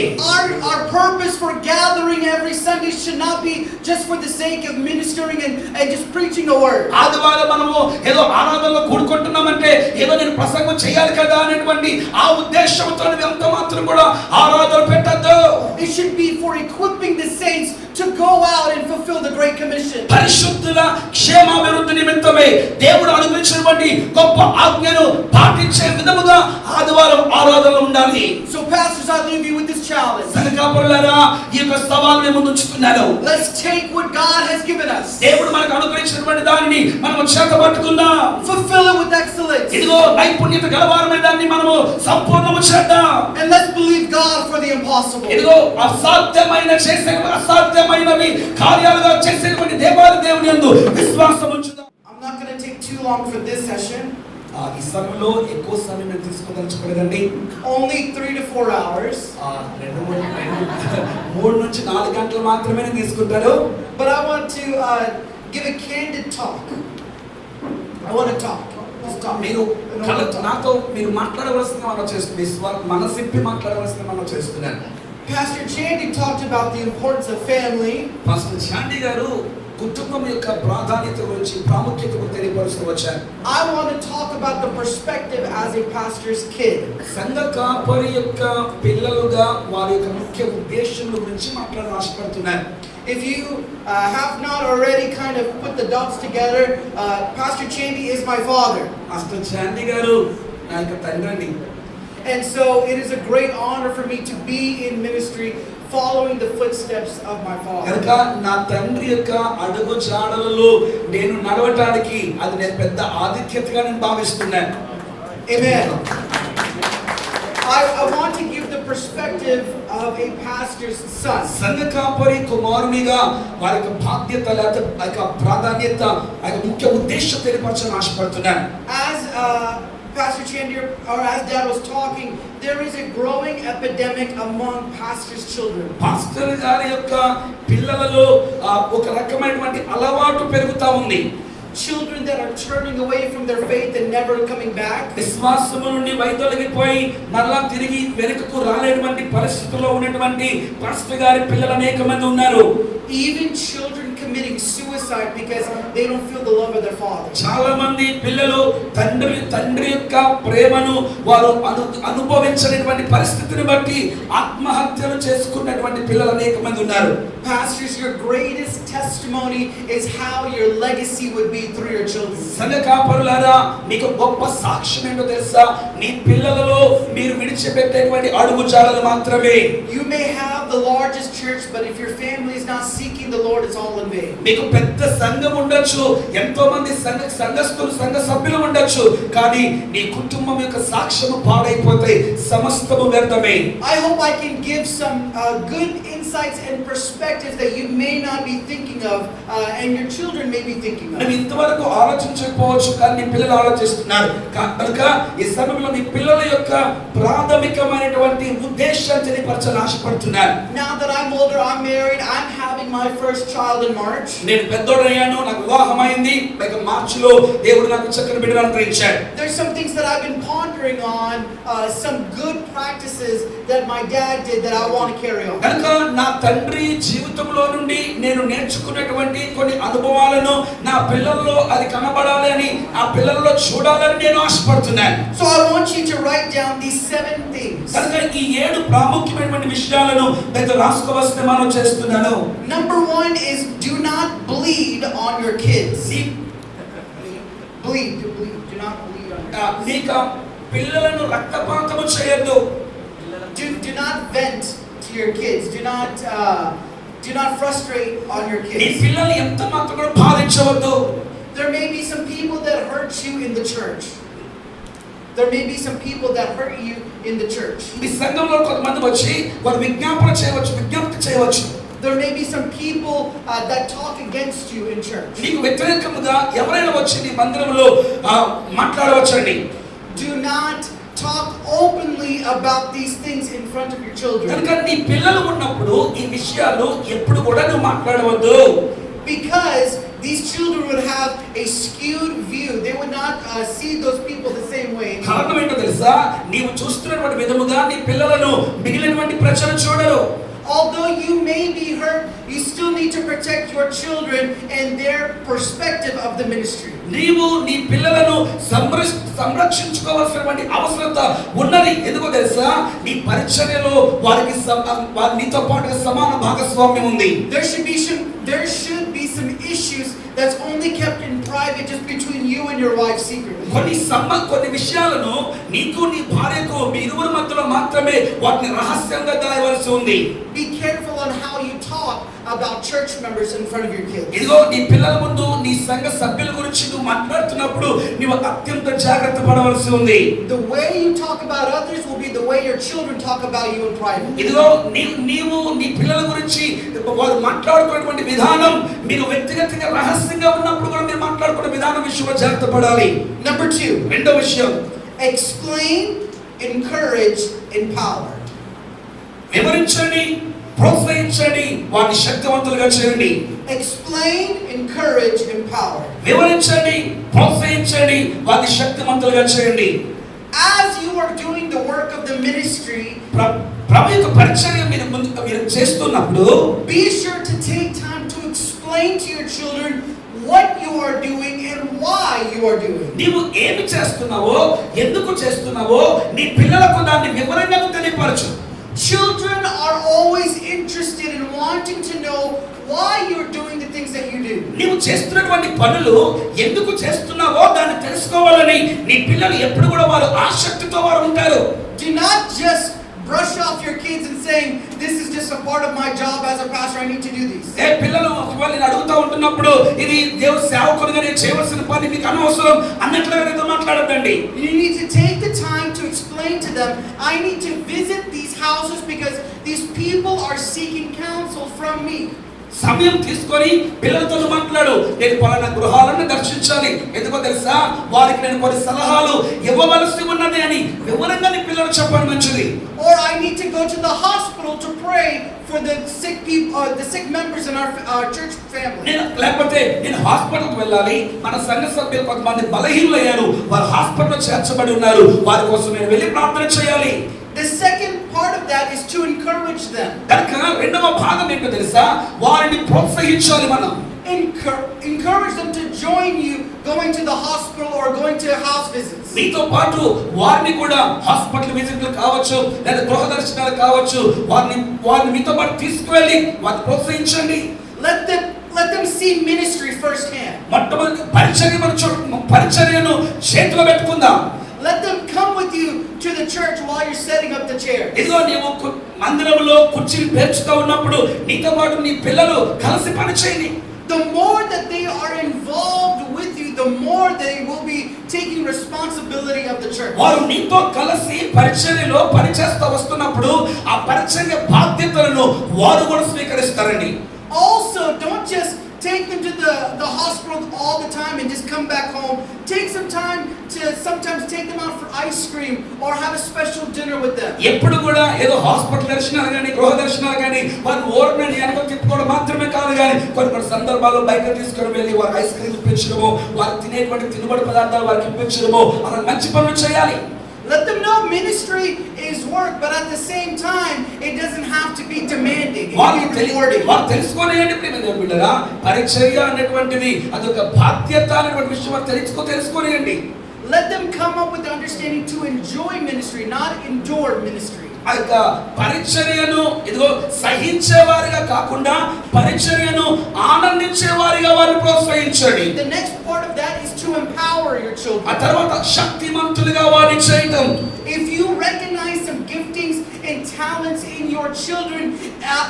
Our purpose for gathering every Sunday should not be just for the sake of ministering and just preaching a word. ఆదివారం మనము ఏదో ఆరాధనలో కూడుకుంటున్నామంటే ఏదో నేను ప్రసంగం చేయాలి కదా అనేటువంటి ఆ ఉద్దేశంతో ఎంత మాత్రం కూడా ఆరాధన పెట్టద్దు. It should be for equipping the saints to go out and fulfill the Great Commission. పరిశుద్ధుల క్షేమాభివృద్ధి నిమిత్తమే దేవుడు అనుగ్రహించినటువంటి గొప్ప ఆజ్ఞను పాటించే విధముగా ఆదివారం ఆరాధన ఉండాలి. So pastors, I leave you with this challenge. సంఘకాపరులారా, ఈ యొక్క సవాలుని ముందు ఉంచుతున్నాను. Let's take what God has given us. దేవుడు మనకు అనుగ్రహించినటువంటి దానిని మనము చేతపట్టుకుందాం. Fulfill it with excellence. ఇదిగో నైపుణ్యత గలవారమైన దాన్ని మనము సంపూర్ణము చేద్దాం. And let's believe God for the impossible. ఇదిగో అసాధ్యమైనవి కార్యాలుగా చేసేటువంటి దేవాది దేవుని యందు విశ్వాసం ఉంచుదాం. I'm not going to take too long for this session. ఈ సమయంలో ఎక్కువ సమయం నేను తీసుకోదలుచుకోలేదండి. Only 3 to 4 hours. 3 నుంచి 4 గంటలు మాత్రమే నేను తీసుకుంటాను. But I want to give a candid talk. I want to talk. Just talk. మీరు నాతో మీరు మాట్లాడవలసిన మనం చేస్తున్నాను. మనసిప్పి మాట్లాడవలసిన మనం చేస్తున్నాను. Pastor Chandy talked about the importance of family. Pastor Chandy గారు కుటుంబం యొక్క ప్రాధాన్యత గురించి ప్రాముఖ్యత గురించి తెలియపరుస్తూ వచ్చారు. I want to talk about the perspective as a pastor's kid. సంఘ కాపరి యొక్క పిల్లలుగా వారి యొక్క ముఖ్య ఉద్దేశం గురించి మాట్లాడాలని ఆశపడుతున్నాను. If you have not already kind of put the dots together, Pastor Chandy is my father. Pastor Chandy గారు నా యొక్క తండ్రి. And so it is a great honor for me to be in ministry following the footsteps of my father. కనుక నా తండ్రి యొక్క అడుగు జాడలలో నేను నడవటానికి అది నేను పెద్ద ఆధిక్యతగా నేను భావిస్తున్నాను. Amen. I want to give the perspective of a pastor's son. సంఘ కాపరి కుమారునిగా వారి యొక్క బాధ్యత లేక ప్రాధాన్యత ముఖ్య ఉద్దేశం తెలియపరచాలని ఆశపడుతున్నాను. As Pastor Chandy or as Dad was talking, there is a growing epidemic among pastors' children. Pastor గారి యొక్క పిల్లలలో ఒక రకమైనటువంటి అలవాటు పెరుగుతా ఉంది. Children that are turning away from their faith and never coming back. విశ్వాసము నుండి వైదొలగిపోయి మరలా తిరిగి వెనుకకు రాలేటువంటి పరిస్థితుల్లో ఉన్నటువంటి పాస్టర్ గారి పిల్లలు అనేక మంది ఉన్నారు. Even children committing suicide because they don't feel the love of their father. చాలా మంది పిల్లలు తండ్రి యొక్క ప్రేమను వారు అనుభవించలేటువంటి పరిస్థితిని బట్టి ఆత్మహత్యలు చేసుకున్నటువంటి పిల్లలు అనేక మంది ఉన్నారు. Pastors, your greatest testimony is how your legacy would be through your children. సంఘ కాపరులారా, మీకు గొప్ప సాక్ష్యం ఏంటో తెలుసా? నీ పిల్లలలో మీరు విడిచిపెట్టేటువంటి అడుగుజాడలు మాత్రమే. You may have the largest church, but if your family is not seeking the Lord, it's all in vain. మీకు పెద్ద సంఘం ఉండొచ్చు, ఎంతో మంది సంఘస్థులు సంఘ సభ్యులు ఉండొచ్చు, కానీ నీ కుటుంబం యొక్క సాక్ష్యము పాడైపోతే సమస్తము వ్యర్థమే. I hope I can give some good insights and perspectives that you may not be thinking of and your children may be thinking of. నువ్వు ఇంతవరకు ఆలోచించకపోవచ్చు, కానీ నీ పిల్లలు ఆలోచిస్తున్నారు. కనుక ఈ సమయంలో నీ పిల్లల యొక్క ప్రాథమికమైనటువంటి ఉద్దేశాన్ని తెలియపరచాలని ఆశపడుతున్నాను. Now that I'm older, I'm married, I'm having my first child in March. నేను పెద్దోడయ్యాను, నాకు వివాహం అయింది, మార్చిలో దేవుడు నాకు చక్కని బిడ్డను అనుగ్రహించాడు. There's some things that I've been pondering on, some good practices that my dad did that I want to carry on. కనుక నా తండ్రి జీవితంలో నుండి నేను నేర్చుకున్నటువంటి కొన్ని అనుభవాలను నా పిల్లల్లో అది కనబడాలి అని ఆ పిల్లల్లో చూడాలని నేను ఆశపడుతున్నాను. So I want you to write down these 7 things. కనుక ఈ 7 ప్రాముఖ్యమైనటువంటి విషయాలను నేను రాసుకోవాల్సిన మనం చేస్తున్నాను. Number 1 is do not bleed on your kids. Bleed. Do not bleed on your kids. నీక పిల్లలను రక్తపాతము చేయొద్దు. Do not vent to your kids. Do not frustrate on your నీ kids. పిల్లలు ఎంత మాత్రం బాధించవద్దు. There may be some people that hurt you in the church. There may be some people that hurt you in the church. ఈ సంఘంలో కొంతమంది వచ్చి వారు విజ్ఞప్తి చేయవచ్చు. there may be some people that talk against you in church. నీకు వ్యతిరేకంగా ఎవరైనా వచ్చి నీ మందిరంలో మాట్లాడవచ్చండి. Do not talk openly about these things in front of your children. కనుక నీ పిల్లలు ఉన్నప్పుడు ఈ విషయాలు ఎప్పుడు కూడా నువ్వు మాట్లాడవద్దు. Because these children would have a skewed view. They would not see those people the same way. కారణం ఏంటో తెలుసా? నీవు చూస్తున్నటువంటి విధముగా నీ పిల్లలను మిగిలినటువంటి ప్రజలు చూడరు. Although you may be hurt, you still need to protect your children and their perspective of the ministry. నీవు నీ పిల్లలను సంరక్షించుకోవాల్సినటువంటి అవసరత ఉన్నది. ఎందుకో తెలుసా? నీ పరిచర్యలో వారికి నీతో పాటు సమాన భాగస్వామ్యం ఉంది. There should be some issues that's only kept in private, just between you and your wife secretly. కొన్ని విషయాలను నీకు నీ భార్యకు మీ ఇరువురి మధ్యలో మాత్రమే వాటిని రహస్యంగా దాయవలసి ఉంది. Be careful on how you talk about church members in front of your kids. ఇదిగో నీ పిల్లల ముందు నీ సంఘ సభ్యుల గురించి నువ్వు మాట్లాడుతున్నప్పుడు నీవు అత్యంత జాగ్రత్త పడవలసి ఉంది. The way you talk about others will be the way your children talk about you in private. ఇదిగో నీవు నీ పిల్లల గురించి వారు మాట్లాడుకునేటువంటి విధానం మీరు వ్యక్తిగతంగా రహస్యంగా ఉన్నప్పుడు కూడా మీరు మాట్లాడుకునే విధానం విషయంలో జాగ్రత్త పడాలి. Number 2. రెండో విషయం, explain, encourage, empower. వివరించండి, ప్రోత్సహించండి, వారిని శక్తివంతులుగా చేయండి. Explain, encourage, empower. వివరించండి, ప్రోత్సహించండి, వారిని శక్తివంతులుగా చేయండి. As you are doing the work of the ministry, ప్రభు యొక్క పరిచర్య మీరు చేస్తున్నప్పుడు be sure to take time to explain to your children what you are doing and why you are doing. నీవు ఏమి చేస్తున్నావో, ఎందుకు చేస్తున్నావో నీ పిల్లలకు దాన్ని వివరంగా తెలియపరచు. Children are always interested in wanting to know why you're doing the things that you do. నీవు చేస్తున్నటువంటి పనులు ఎందుకు చేస్తున్నావో దాన్ని తెలుసుకోవాలని నీ పిల్లలు ఎప్పుడు కూడా వారు ఆసక్తితో వారు ఉంటారు. Do not just brush off your kids and saying, this is just a part of my job as a pastor, I need to do this. పిల్లలు ఒకవేళ అడుగుతూ ఉంటున్నప్పుడు ఇది దేవుని సేవకునిగా నేను చేయవలసిన పని మీకు అనవసరం అన్నట్లుగా మాట్లాడద్దండి. You need to take the time to explain to them, I need to visit these houses because these people are seeking counsel from me. సమయం తీసుకొని పిల్లలతో మాట్లాడు. నేను పలానా గృహాలను దర్శించాలి, ఎందుకో తెలుసా వారికి నేను కొన్ని సలహాలు ఇవ్వవలసి ఉన్నది అని వివరంగా నీ పిల్లలు చెప్పడం మంచిది. Or I need to go to the hospital to pray for the sick people, the sick members in our church family. లేకపోతే నేను హాస్పిటల్కి వెళ్ళాలి, మన సంఘ సభ్యులు కొంతమంది బలహీనులయ్యారు, వారు హాస్పిటల్లో చేర్చబడి ఉన్నారు, వారి కోసం నేను వెళ్ళి ప్రార్థన చేయాలి. The second part of that is to encourage them. కనుక రెండవ భాగం ఏంటో తెలుసా? వారిని ప్రోత్సహించాలి మనం. Encourage them to join you going to the hospital or going to house visits. మీతో పాటు వారిని కూడా హాస్పిటల్ విజిట్లు కావచ్చు లేదా గృహ దర్శనాలు కావచ్చు, వారిని మీతో పాటు తీసుకువెళ్ళి వారిని ప్రోత్సహించండి. Let them see ministry firsthand. మొట్టమొదటి పరిచర్యను చేతిలో పెట్టుకుందాం. Let them come with you to the church while you're setting up the chairs. ఇదిగో నీవు మందిరంలో కుర్చీలు పేర్చుతూ ఉన్నప్పుడు నీతో పాటు నీ పిల్లలు కలిసి పని చేయండి. The more that they are involved with you, the more they will be taking responsibility of the church. వారు నీతో కలిసి పరిచర్యలో పనిచేస్తూ వస్తున్నప్పుడు ఆ పరిచర్య బాధ్యతలను వారు కూడా స్వీకరిస్తారండి. Also, don't just take them to the hospital all the time and just come back home. Take some time to sometimes take them out for ice cream or have a special dinner with them. ఎప్పుడు కూడా ఏదో hospital దర్శనాలు కానీ గృహ దర్శనాలు కానీ వారిని ఓర్మని వెనక తిప్పుకోవడం మాత్రమే కాదు, కానీ కొన్ని సందర్భాల్లో బయట తీసుకొని వెళ్ళి వారు ఐస్ క్రీమ్ ఇప్పించడము, వారు తినేటువంటి తినుబడి పదార్థాలు వారికి ఇప్పించడము, అలా మంచి పనులు చేయాలి. Let them know ministry is work, but at the same time, it doesn't have to be demanding. వారు తెలుసుకోలేండి ప్రియమైన బిడ్డలారా, పరిచర్య అనేటువంటిది అదొక బాధ్యత అనేటువంటి విషయం తెలుసుకోలేండి. Let them come up with the understanding to enjoy ministry, not endure ministry. ఆ యొక్క పరిచర్యను ఇదిగో సహించేవారిగా కాకుండా పరిచర్యను ఆనందించేవారిగా వారిని ప్రోత్సహించండి. The next part of that is to empower your children. ఆ తర్వాత శక్తిమంతులుగా వారిని చేయటం. If you recognize some giftings and talents in your children,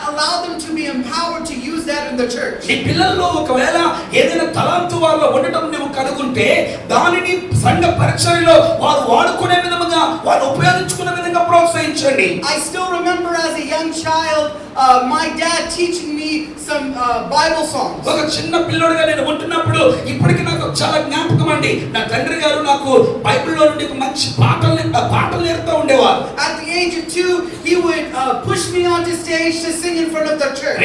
allow them to be empowered to use that in the church. నీ పిల్లల్లో ఒకవేళ ఏదైనా తలాంతు వారిలో ఉండటం నువ్వు కనుగొంటే దానిని సంఘ పరిచర్యలో వారు వాడుకునే విధంగా వారు ఉపయోగించుకునే విధంగా ప్రోత్సహించండి. I still remember as a young child, my dad teaching me some Bible songs. ఒక చిన్న పిల్లోడుగా నేను ఉంటున్నప్పుడు ఇప్పటికి నాకు చాలా జ్ఞాపకం అండి. నా తండ్రి గారు నాకు బైబిల్లో నుండి మంచి పాటలు నేర్పుతూ ఉండేవారు. At the age of 2, he would push me onto stage to sing in front of the church.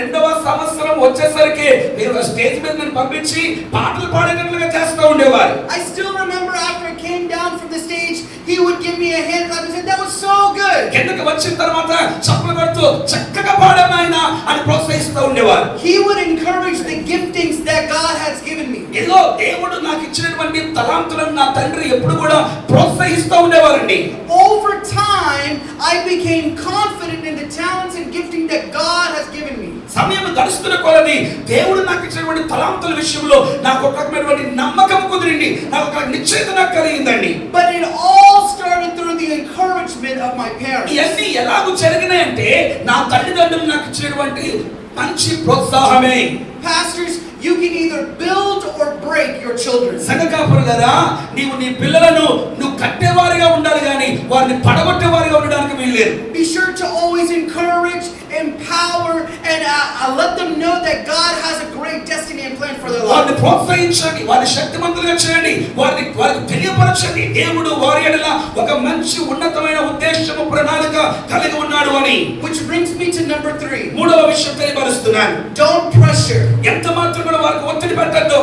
రెండవ సంవత్సరం వచ్చేసరికి మీరు స్టేజ్ మీద నన్ను పంపించి పాటలు పాడేటట్లుగా చేస్తూ ఉండేవారు. I still remember after I came down from the stage, he would give me a hand clap and say, "That was so good." కిందకి వచ్చిన తర్వాత చప్పట్లు కొడుతూ చక్కగా పాడాను ఆయన అని ప్రోత్సహిస్తూ ఉండేవారు. He would encourage the giftings that God has given me. ఏదో దేవుడు నాకు ఇచ్చినటువంటి తలాంతులను నా తండ్రి ఎప్పుడు కూడా ప్రోత్సహిస్తూ ఉండేవారండి. Over time, I became confident in the talents and gifting that God has given me. సమయం గడుస్తున్న కొలది దేవుడు నాకు ఇచ్చినటువంటి తలాంతుల విషయంలో నాకు ఒక రకమైనటువంటి నమ్మకం కుదిరింది. నాకు ఒక నిశ్చయత నాకు కలిగిందండి. But it all started through the encouragement of my parents. ఇవన్నీ ఎలాగూ జరిగినాయంటే నా తల్లిదండ్రులు నాకు ఇచ్చినటువంటి మంచి ప్రోత్సాహమే. Pastors, you can either build or break your children. సంఘకాపురులారా, నీవు నీ పిల్లలను నువ్వు కట్టేవారిగా ఉండాలి కానీ వారిని పడగొట్టేవారిగా ఉండడానికి వీల్లేదు. Be sure to always encourage, empower, and let them know that God has a great destiny and plan for their వారిని life. ప్రోత్సహించండి, వారిని శక్తిమంతులుగా చేయండి, వారికి తెలియపరచండి దేవుడు వారి ఎడల ఒక మంచి ఉన్నతమైన ఉద్దేశము ప్రణాళిక కలిగి ఉన్నాడు అని. Which brings me to number 3. మూడవ విషయం తెలియపరుస్తున్నాను. Don't pressure. ఎంత మాత్రం కూడా వారికి ఒత్తిడి పెట్టద్దు.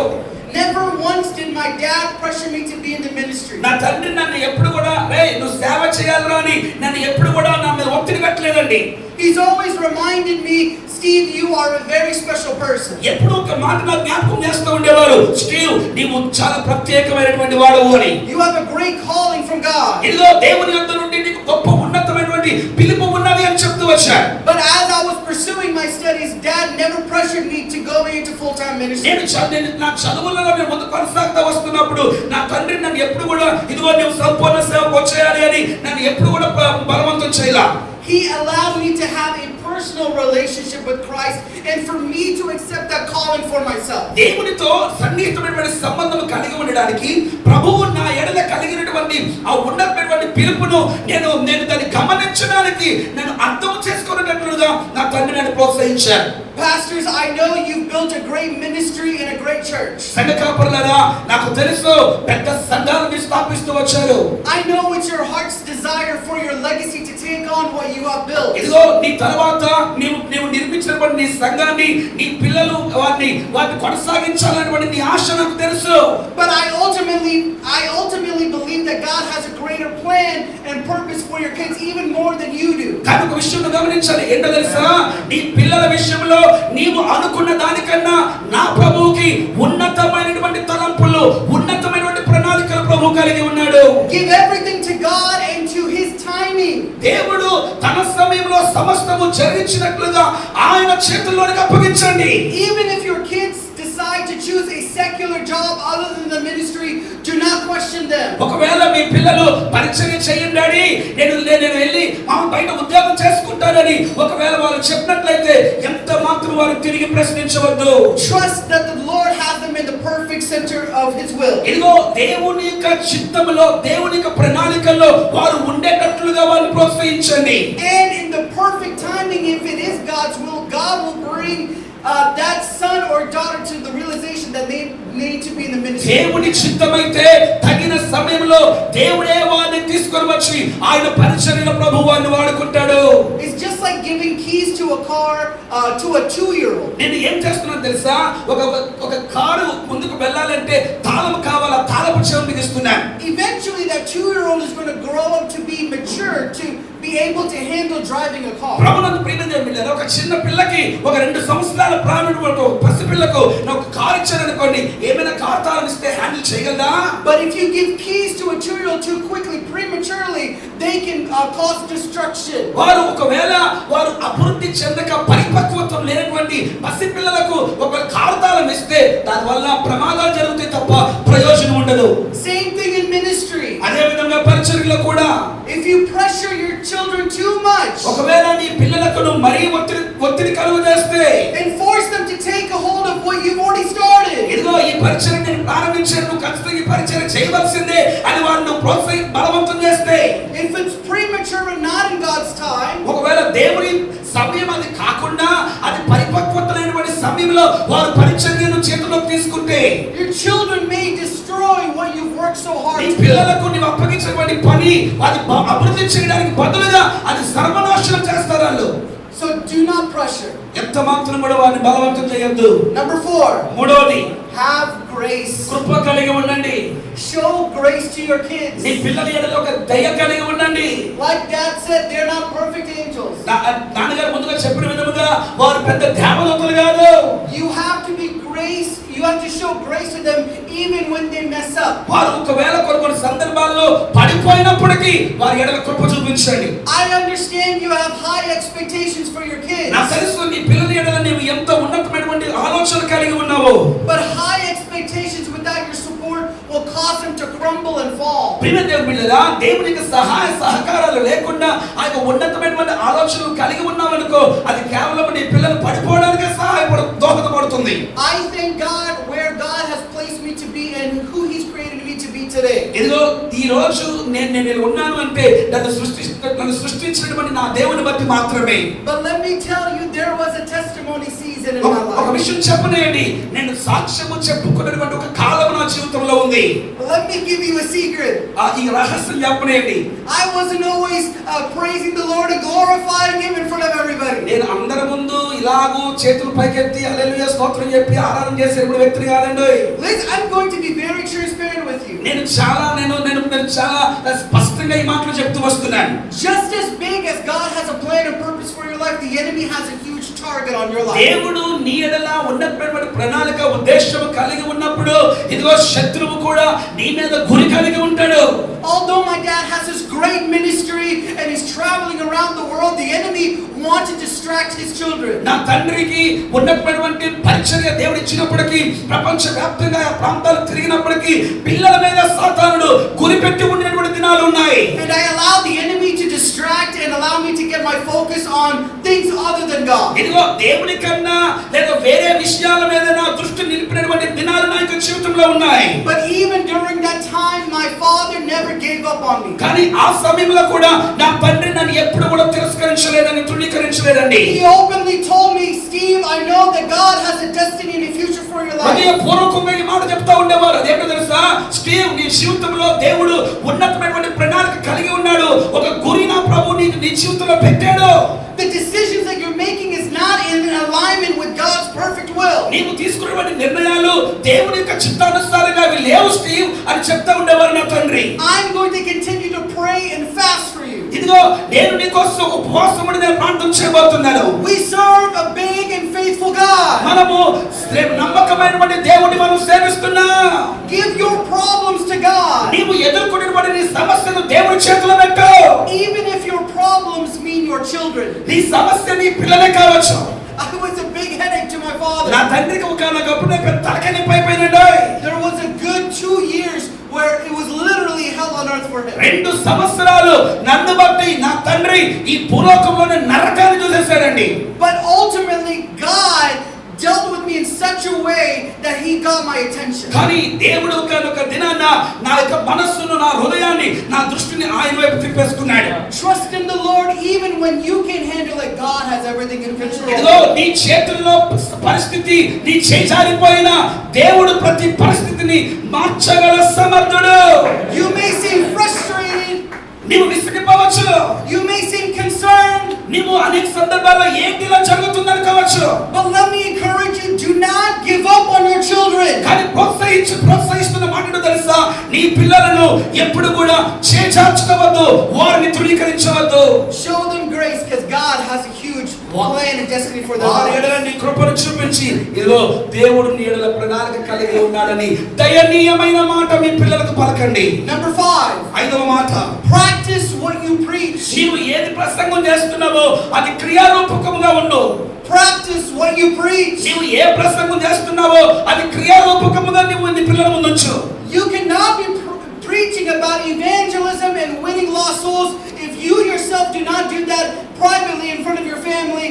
Never once did my dad pressure me to be in the ministry. నా తండ్రి నన్ను ఎప్పుడు కూడా నువ్వు సేవ చేయాలిరా అని నన్ను ఎప్పుడు కూడా నా మీద ఒత్తిడి పెట్టలేదండి. He's always reminded me, "Steve, you are a very special person." ఎప్పుడు ఒక మాట నాకు జ్ఞాపకం చేస్తూ ఉండేవారు, స్టీవ్ నీవు చాలా ప్రత్యేకమైనటువంటి వాడవు అని. You have a great calling from God. ఇదిగో దేవుని యొద్ద నుండి నీకు గొప్ప ఉన్నతమైనటువంటి పిలుపు ఉన్నది అని చెప్తూ వచ్చారు. But as I was pursuing my studies, Dad never pressured me to go into full-time ministry. నేను నా చదువులలో నేను ముందు కొనసాగుతూ వస్తున్నప్పుడు నా తండ్రి నన్ను ఎప్పుడు కూడా ఇదిగో నువ్వు సంపూర్ణ సేవకు వచ్చేయాలి అని నన్ను ఎప్పుడు కూడా బలవంతం చేయలా. He allowed me to have a personal relationship with Christ and for me to accept that calling for myself. దేవునితో సన్నిహితమైనటువంటి సంబంధం కలిగి ఉండడానికి ప్రభువు నా ఎడల కలిగినటువంటి ఆ ఉన్నతమైనటువంటి పిలుపును నేను దాన్ని గమనించడానికి నేను అర్థం చేసుకునేటట్లుగా నా తండ్రి నన్ను ప్రోత్సహించారు. Pastors, I know you've built a great ministry and a great church. సంఘకాపురులారా, నాకు తెలుసు పెద్ద సంఘాలను స్థాపిస్తూ వచ్చారు. I know it's your heart's desire for your legacy to take on what you have built. ఇదిగో నీ తర్వాత నీవు నిర్మించినటువంటి నీ సంఘాన్ని నీ పిల్లలు వారిని కొనసాగించాలనేటువంటి నీ ఆశ నాకు తెలుసు. But I ultimately believe that God has a greater plan and purpose for your kids even more than you do. కానీ ఒక విషయం గమనించాలి, ఏంటో తెలుసా, నీ పిల్లల విషయంలో నీవు అనుకున్న దానికన్నా నా ప్రభువుకి ఉన్నతమైనటువంటి తలంపులు ఉన్నతమైనటువంటి ప్రణాళికలు ప్రభు కలిగి ఉన్నాడు. Give everything to God and to His timing. దేవుడు తన సమయంలో సమస్తము జరిగించినట్లుగా ఆయన చేతుల్లోనికి అప్పగించండి. Even if your kids decide to choose a secular job other than the ministry, do not question them. ఒకవేళ మీ పిల్లలు పరిచర్య చేయండి డాడీ, నేను వెళ్ళి మా బయట ఉద్యోగం చేసుకుంటానని ఒకవేళ వాళ్ళు చెప్పినట్లయితే ఎంత మాత్రం వారు తిరిగి ప్రశ్నించవద్దు. Trust that the Lord has them in the perfect center of His will. ఇదిగో దేవుని యొక్క చిత్తములో దేవుని యొక్క ప్రణాళికల్లో వారు ఉండేటట్లుగా వారిని ప్రోత్సహించండి. And in the perfect timing, if it is God's will, God will bring that son or daughter to the realization that they need to be in the ministry. దేవుని చిత్తమైతే తగిన సమయంలో దేవుడే వారిని తీసుకొని వచ్చి ఆయన పరిచర్యలో ప్రభువు వారిని వాడుకుంటాడు. It's just like giving keys to a car to a 2-year-old. నేను ఏం చేస్తున్నాను తెలుసా, ఒక కారు ముందుకు వెళ్ళాలంటే తాళం కావాలా, తాళపు చెవిని ఇస్తున్నాను. Eventually that 2-year-old is going to grow up to be mature to be able to handle driving a car. ప్రభువునందు ప్రియమైన బిడ్డలారా, ఒక చిన్న పిల్లకి ఒక 2 సంవత్సరాల ప్రాయమున్న పసి పిల్లకు ఒక కారు ఇచ్చారనుకోండి, ఏమైనా కారు తాళం ఇస్తే హ్యాండిల్ చేయగలదా? But if you give keys to a 2-year-old too quickly, prematurely, they can cause destruction. వారు ఒకవేళ వారు అభివృద్ధి చెందక పరిపక్వత్వం లేనటువంటి పసి పిల్లలకు ఒక కారు తాళం ఇస్తే దానివల్ల ప్రమాదాలు జరుగుతాయి తప్ప ప్రయోజనం ఉండదు. Same thing in ministry. అదే విధంగా పరిచర్యలో కూడా If you pressure your children too much ఒకవేళ నీ పిల్లలకు మరీ ఒత్తిడి కలుగు చేస్తే and force them to take a hold of what you've already started, ఇదిగో ఈ పరిచర్య నేను ప్రారంభించాను, నువ్వు ఖచ్చితంగా ఈ పరిచర్య చేయవలసిందే అని వారిని బలవంతం చేస్తే, if it's premature and not in God's time, ఒకవేళ తీసుకుంటే your children may destroy what you've worked so hard నీ to build. పిల్లలకు నీవు అప్పగించినటువంటి పని అది అభివృద్ధి చేయడానికి బదులుగా అది సర్వనాశనం చేస్తారు వాళ్ళు. So do not pressure. ఎంత మాత్రం కూడా వారిని బలవంతం చేయొద్దు. Number 4, మూడోది have grace. కృప కలిగి ఉండండి. Show grace to your kids. నీ పిల్లల ఎడల ఒక దయ కలిగి ఉండండి. Like Dad said, they're not perfect angels. నాన్నగారు ముందుగా చెప్పిన విధముగా వారు పెద్ద దేవదూతలు కాదు. You have to be grace. You have to show grace to them even when they mess up. వారు ఒకవేళ కొన్ని సందర్భాల్లో పడిపోయినప్పటికీ వారి ఎడల కృప చూపించండి. I understand you have high expectations for your kids. నా తెలుసు నీ పిల్లల ఎడల నీవు ఎంత ఉన్నతమైనటువంటి ఆలోచన కలిగి ఉన్నావో. But high expectations without your support will cause them to crumble and fall. ప్రియ దేవుని బిడ్డలారా, దేవునికి సహాయ సహకారాలు లేకుండా ఆయన ఉన్నతమైనటువంటి ఆలోచనలు కలిగి ఉన్నావనుకో అది కేవలం నీ పిల్లలు పడిపోవడానికే దోహదపడుతుంది. I thank God where God has placed me to be and who He's created me to be today. ఇదిగో ఈ రోజు నేను ఉన్నాను అంటే నన్ను సృష్టించినటువంటి నా దేవుని బట్టి మాత్రమే. But let me tell you, there was a testimony season in my ఒక life. విషయం చెప్పనేయండి, నేను సాక్ష్యము చెప్పుకునేటువంటి ఒక కాలం నా జీవితంలో ఉంది. Let me give you a secret. ఈ రహస్యం చెప్పనేయండి. I wasn't always praising the Lord and glorifying Him in front of everybody. నేను అందరి ముందు ఇలాగూ చేతులు పైకెత్తి హల్లెలూయా స్తోత్రం చెప్పి ఆరాధన చేసే వ్యక్తిని కాదండి. Listen, I'm going to be very transparent with you. నేను చాలా స్పష్టంగా ఈ మాటలు చెప్తూ వస్తున్నాను. Just as big as God has a plan and purpose for your life, the enemy has a huge target on your life. దేవుడు నీ ఎడల ఉన్నటువంటి ప్రణాళిక ఉద్దేశం కలిగి ఉన్నప్పుడు ఇదిగో శత్రువు కూడా నీ మీద గురి కలిగి ఉంటాడు. Although my dad has this great ministry and he's traveling around the world, the enemy wants to distract his children. నా తండ్రికి ఉన్నటువంటి పరిచర్య దేవుడు ఇచ్చినప్పటికీ ప్రపంచవ్యాప్తంగా ఆ ప్రాంతాలు తిరిగినప్పటికీ పిల్లల మీద సాతానుడు గురిపెట్టి ఉన్నటువంటి దినాలు ఉన్నాయి. And I allow the enemy to distract and allow me to get my focus on things other than God. ఇదిగో దేవుని కన్నా లేదా వేరే విషయాల మీద నా దృష్టి నిలిపినటువంటి దినాలు నా యొక్క జీవితంలో ఉన్నాయి. But even during that time, my father never gave up on me. కానీ ఆ సమయంలో కూడా నా తండ్రి నన్ను ఎప్పుడు కూడా తిరస్కరించలేదని తృణీకరించలేదండి. He openly told me, Steve, I know that God has a destiny and a future for your life. అదే పూర్వకంగా ఈ మాట చెప్తా ఉండేవారు. అదేంటో తెలుసా, స్టీవ్ నీ జీవితంలో దేవుడు ఉన్నతమైనటువంటి ప్రణాళిక కలిగి ఉన్నాడు. ఒక గురి నా ప్రభు నీ జీవితంలో పెట్టాడు. The decisions that you're making is not in alignment with God's perfect will. నీవు తీసుకున్నటువంటి నిర్ణయాలు దేవుని యొక్క చిత్తానుసారంగా అవి లేవు స్టీవ్ అని చెప్తా ఉండేవారు నా తండ్రి. I'm going to continue to pray and fast for you. ఇదిగో నేను నీకోసం ఉపవాసం ఉండి నేను ప్రార్థన చేయబోతున్నాను. We serve a big and faithful God. మనము నమ్మకమైనటువంటి దేవుడిని మనం సేవిస్తున్నాం. Give your problems to God. నీవు ఎదుర్కొనేటువంటి నీ సమస్యను దేవుని చేతిలో పెట్టు. Even if your problems mean your children. నీ సమస్య నీ పిల్లలే కావచ్చు. I was a big headache to my father. నా తండ్రికి ఒకనొకప్పుడు పెద్ద తలకాయ పైపోయినండి. There was a good 2 years where it was literally hell on earth for him. 2 సంవత్సరాలు నన్ను బట్టి నా తండ్రి ఈ భూలోకంలోనే నరకాన్ని చూసేశాడండి. But ultimately God dealt with me in such a way that he got my attention. కానీ దేవుడు ఒక దినాన నా యొక్క మనస్సును నా హృదయాన్ని నా దృష్టిని ఆయన వైపు తిప్పేసుకున్నాడు. Trust in the Lord even when you can't handle it. God has everything in control. ఇదిగో నీ చేతుల్లో పరిస్థితి నీ చేజారిపోయినా దేవుడు ప్రతి పరిస్థితిని మార్చగల సమర్థుడు. You may seem frustrated. నీవు విసిగిపోవచ్చు. You may seem concerned. నీవు అనేక సందర్భాల్లో ఏంటి ఇలా జరుగుతుందని కావచ్చు. But let me encourage you, do not give up on your children. కానీ ప్రోత్సహిస్తున్న మాట తెలుసా, నీ పిల్లలను ఎప్పుడు కూడా చేజార్చుకోవద్దు, వారిని తృణీకరించవద్దు. Show them grace because God has a huge plan and destiny for their వారి ఎడల lives. నీ కృపను చూపించి ఇదిగో దేవుడు నీ ఎడల ప్రణాళిక కలిగి ఉన్నాడని దయనీయమైన మాట మీ పిల్లలకు పలకండి. Number 5. 5వ మాట, Practice what you preach. నీవు ఏది ప్రసంగం చేస్తున్నావో అది క్రియారూపకముగా ఉండు. Practice what you preach. నీవు ఏ ప్రసంగం చేస్తున్నావో అది క్రియారూపకముగా నీవు నీ పిల్లల ముందు ఉంచు. You cannot be preaching about evangelism and winning lost souls if you yourself do not do that privately in front of your family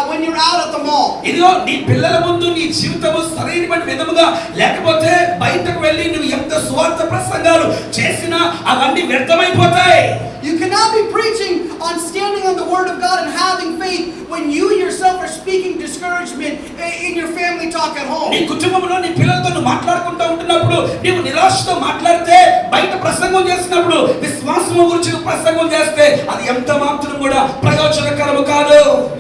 when you're out at the mall. ఇదిగో నీ పిల్లల ముందు నీ జీవితము సరైనటువంటి విధముగా లేకపోతే బయటకు వెళ్ళి నువ్వు ఎంత సువార్త ప్రసంగాలు చేసినా అవన్నీ వ్యర్థమైపోతాయి. You cannot be preaching on standing on the word of God and having faith when you yourself are speaking discouragement in your family talk at home. నీ కుటుంబంలో నీ పిల్లలతో నువ్వు మాట్లాడుకుంటూ ఉంటున్నప్పుడు నీవు నిరాశతో మాట్లాడితే, బయట ప్రసంగం చేసినప్పుడు విశ్వాసం గురించి ప్రసంగం చేస్తే అది ఎంత మాత్రం కూడా ప్రయోజనకరము కాదు.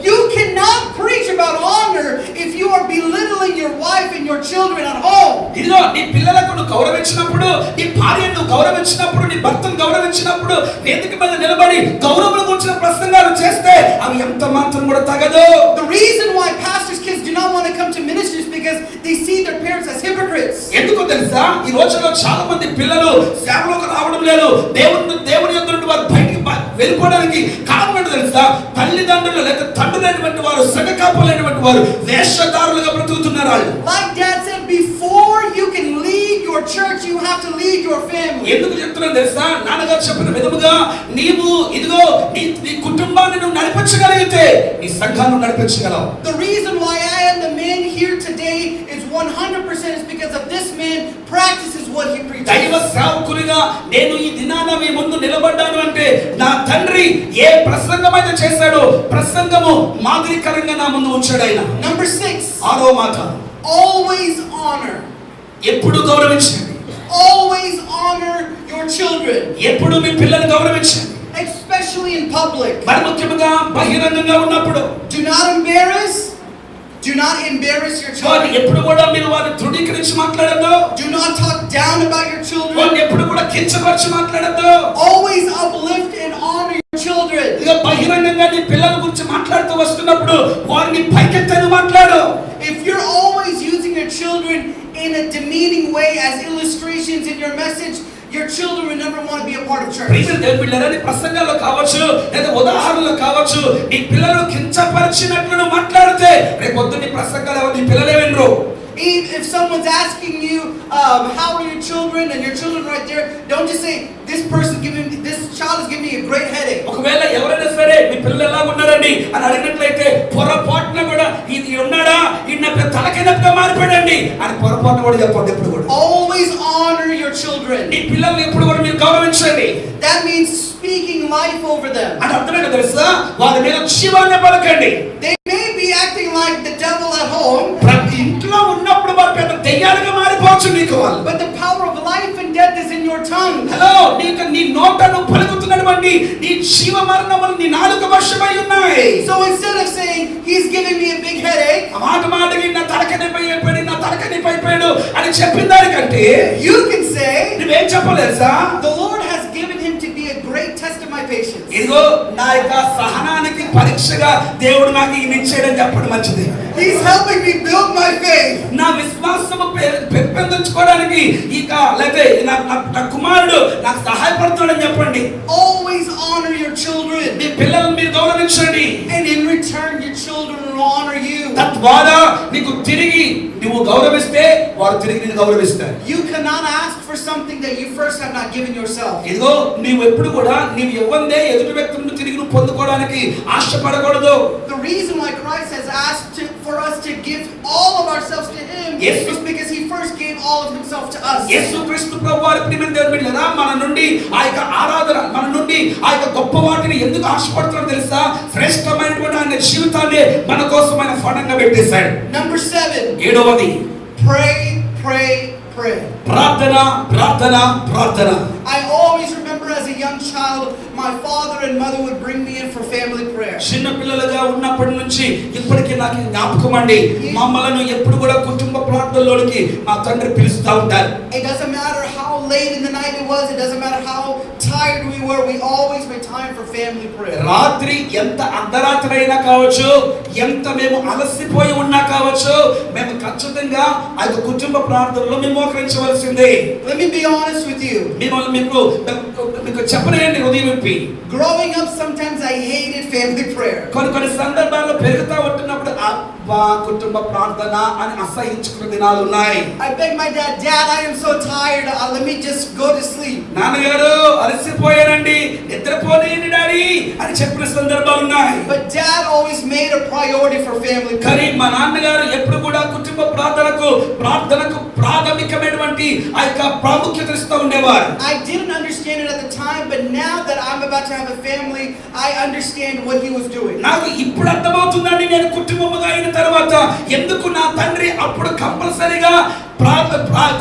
You cannot preach about honor if you are belittling your wife and your children at home. ఇదిగో నీ పిల్లలకు నువ్వు గౌరవించినప్పుడు, నీ భార్యను నువ్వు గౌరవించినప్పుడు, నీ భర్తను గౌరవించినప్పుడు వేదిక మీద నిలబడి గౌరవం గురించిన ప్రసంగాలు చేస్తే అవి ఎంత మాత్రం కూడా తగదు. The reason why pastors' kids do not want to come to ministry is because they see their parents as hypocrites. ఎందుకో తెలుసా? ఈ రోజుల్లో చాలా మంది పిల్లలు సేవలోకి రావడం లేదు. దేవుని యొద్ద నుండి వారు బయటికి వెళ్ళిపోవడానికి కారణం ఏంటో తెలుసా? తల్లిదండ్రులు లేదా తండ్రులైనటువంటి వారు, సగకాపులైనటువంటి వారు వేషధారులుగా బ్రతుకుతున్నారు. Like Dad said, before you can lead your church, you have to lead your family. ఎందుకు చెప్తున్నాను తెలుసా? నాన్నగారు చెప్పిన విధముగా నీవు ఇదిగో నీ కుటుంబాన్ని నువ్వు నడిపించగలిగితే నీ సంఘాన్ని నడిపించగలవు. The reason why I am the man here today is 100% is because of this man practices what he preaches. దైవ సేవకునిగా నేను ఈ దినాన మీ ముందు నిలబడ్డాను అంటే నా తండ్రి ఏ ప్రసంగం అయితే చేశాడో ప్రసంగము మాదిరికరంగా నా ముందు ఉంచాడు ఆయన. Number 6. ఆరో మాట, Always honor. ఎప్పుడు గౌరవించండి. Always honor your children. ఎప్పుడు మీ పిల్లల్ని గౌరవించండి. Especially in public. మరి ముఖ్యంగా బహిరంగంగా ఉన్నప్పుడు Do not embarrass your వారిని children. ఎప్పుడు కూడా మీరు వారిని తృణీకరించి మాట్లాడద్దు. Do not talk down about your children. వారిని ఎప్పుడు కూడా కించపరిచి మాట్లాడద్దు. Always uplift and honor your children. ఇక బహిరంగంగా నీ పిల్లల గురించి మాట్లాడుతూ వస్తున్నప్పుడు వారిని పైకెత్తని మాట్లాడు. If you're always using your children in a demeaning way as illustrations in your message, your children will never want to be a part of church. ప్రియమైన దేవుని బిడ్డలారా, నీ ప్రసంగాల్లో కావచ్చు లేదా ఉదాహరణలో కావచ్చు నీ పిల్లలు కించపరిచినట్లు నువ్వు మాట్లాడితే రేపు పొద్దున్న నీ ప్రసంగాలు ఎవరు నీ పిల్లలే వినరు. If someone's asking you how are your children and your children right there, don't just say this child is giving me a great headache. ఒకవేళ ఎవరైనా సరే మీ పిల్లలు ఎలా ఉన్నారండి అని అడిగినట్లయితే పొరపాటున కూడా ఇది ఉన్నాడా ఈ నా తలకెనప్పుగా మారిపోయాడండి అని పొరపాటున కూడా చెప్పండి. ఎప్పుడు కూడా Always honor your children. నీ పిల్లల్ని ఎప్పుడు కూడా మీరు గౌరవించండి. That means speaking life over them. అని అర్థమైందా తెలుసా? వారి మీద జీవాన్ని పలకండి. They may be acting like the devil at home, ప్రతి ఇంట్లో ఉన్నప్పుడు వారు పెద్ద దెయ్యాలుగా మారిపోవచ్చు నీకు వాళ్ళు. but the power of life and death is in your tongue. Hello, నీ నోటను పలుకుతున్నటువంటి నీ జీవ మరణములు నీ నాలుక వశమై ఉన్నాయి. So instead of saying he's giving me a big headache, మాటకి నా తలకని పైపోయాడు అని చెప్పిన దానికంటే you can say నువ్వేం చెప్పలేసా? the Lord has given him to be a great test of my patience. ఇదిగో నా యొక్క సహనానికి పరీక్షగా దేవుడు నాకు ఈయన ఇచ్చాడని చెప్పడం మంచిది. He's helping me build my faith. నా విశ్వాసము పెంపొందించుకోవడానికి లేకపోతే నా కుమారుడు నాకు సహాయపడుతున్నాడని చెప్పండి. Always honor your children, మీ పిల్లల్ని మీరు గౌరవించండి. and in return your children will honor you. తద్వారా నీకు తిరిగి నువ్వు గౌరవిస్తే వారు తిరిగి నిన్ను గౌరవిస్తారు. You cannot ask for something that you first have not given yourself. ఇదిగో నీవు ఎప్పుడు కూడా నీవు ఇవ్వందే ఎదుటి వ్యక్తి నుండి తిరిగి నువ్వు పొందుకోవడానికి ఆశపడకూడదు. The reason why Christ has asked for us to give all of ourselves to him is because he first gave all of himself to us. యేసుక్రీస్తు ప్రభువారి ప్రియమైన దేవుని బిడ్డలారా, మన నుండి ఆ యొక్క ఆరాధన, మన నుండి ఆ యొక్క గొప్ప వాటిని ఎందుకు ఆశపడుతున్నాడో తెలుసా? శ్రేష్టమైనటువంటి ఆయన జీవితాన్ని మన కోసం ఆయన ఫలంగా పెట్టేశాడు. Number 7. ఏడవది, Pray. ప్రార్థన. I always remember as a young child, my father and mother would bring me in for family prayer. చిన్న పిల్లలుగా ఉన్నప్పటి నుంచి ఇప్పటికీ నాకు జ్ఞాపకం అండి. మమ్మలను ఎప్పుడు కూడా కుటుంబ ప్రార్థనలోనికి మా తండ్రి పిలుస్తూ ఉంటారు. It doesn't matter how late in the night it was, it doesn't matter how tired we were, we always made time for family prayer. రాత్రి ఎంత అర్ధరాత్రి అయినా కావచ్చు, ఎంత మేము అలసిపోయి ఉన్నా కావచ్చు, మేము ఖచ్చితంగా ఆ కుటుంబ ప్రార్థనలో మేము మోకరించవలసిందే. Let me be honest with you. మీకు చెప్పలేండి హృదయం విప్పి. Growing up, sometimes I hated family prayer. కొన్ని సందర్భాల్లో పెరుగుతా ఉంటున్నప్పుడు అబ్బా కుటుంబ ప్రార్థన అని అసహించుకున్న దినాలు ఉన్నాయి. I begged my dad, I am so tired, let me just go to sleep. నాన్నగారు అలసిపోయారండి, నిద్రపోలేండి డాడీ అని చెప్పిన సందర్భాలు ఉన్నాయి. But dad always made a priority for family prayer. కానీ మా నాన్నగారు ఎప్పుడు కూడా కుటుంబ ప్రార్థనకు ప్రాథమికమైనటువంటి ఆ యొక్క ప్రాముఖ్యత ఇస్తూ ఉండేవారు. I didn't understand it at the time, but now that I'm about to have a family, I understand what he was doing. నాకు ఇప్పుడు అర్థమవుతుందండి నేను కుటుంబముగా అయిన తర్వాత ఎందుకు నా తండ్రి అప్పుడు కంపల్సరీగా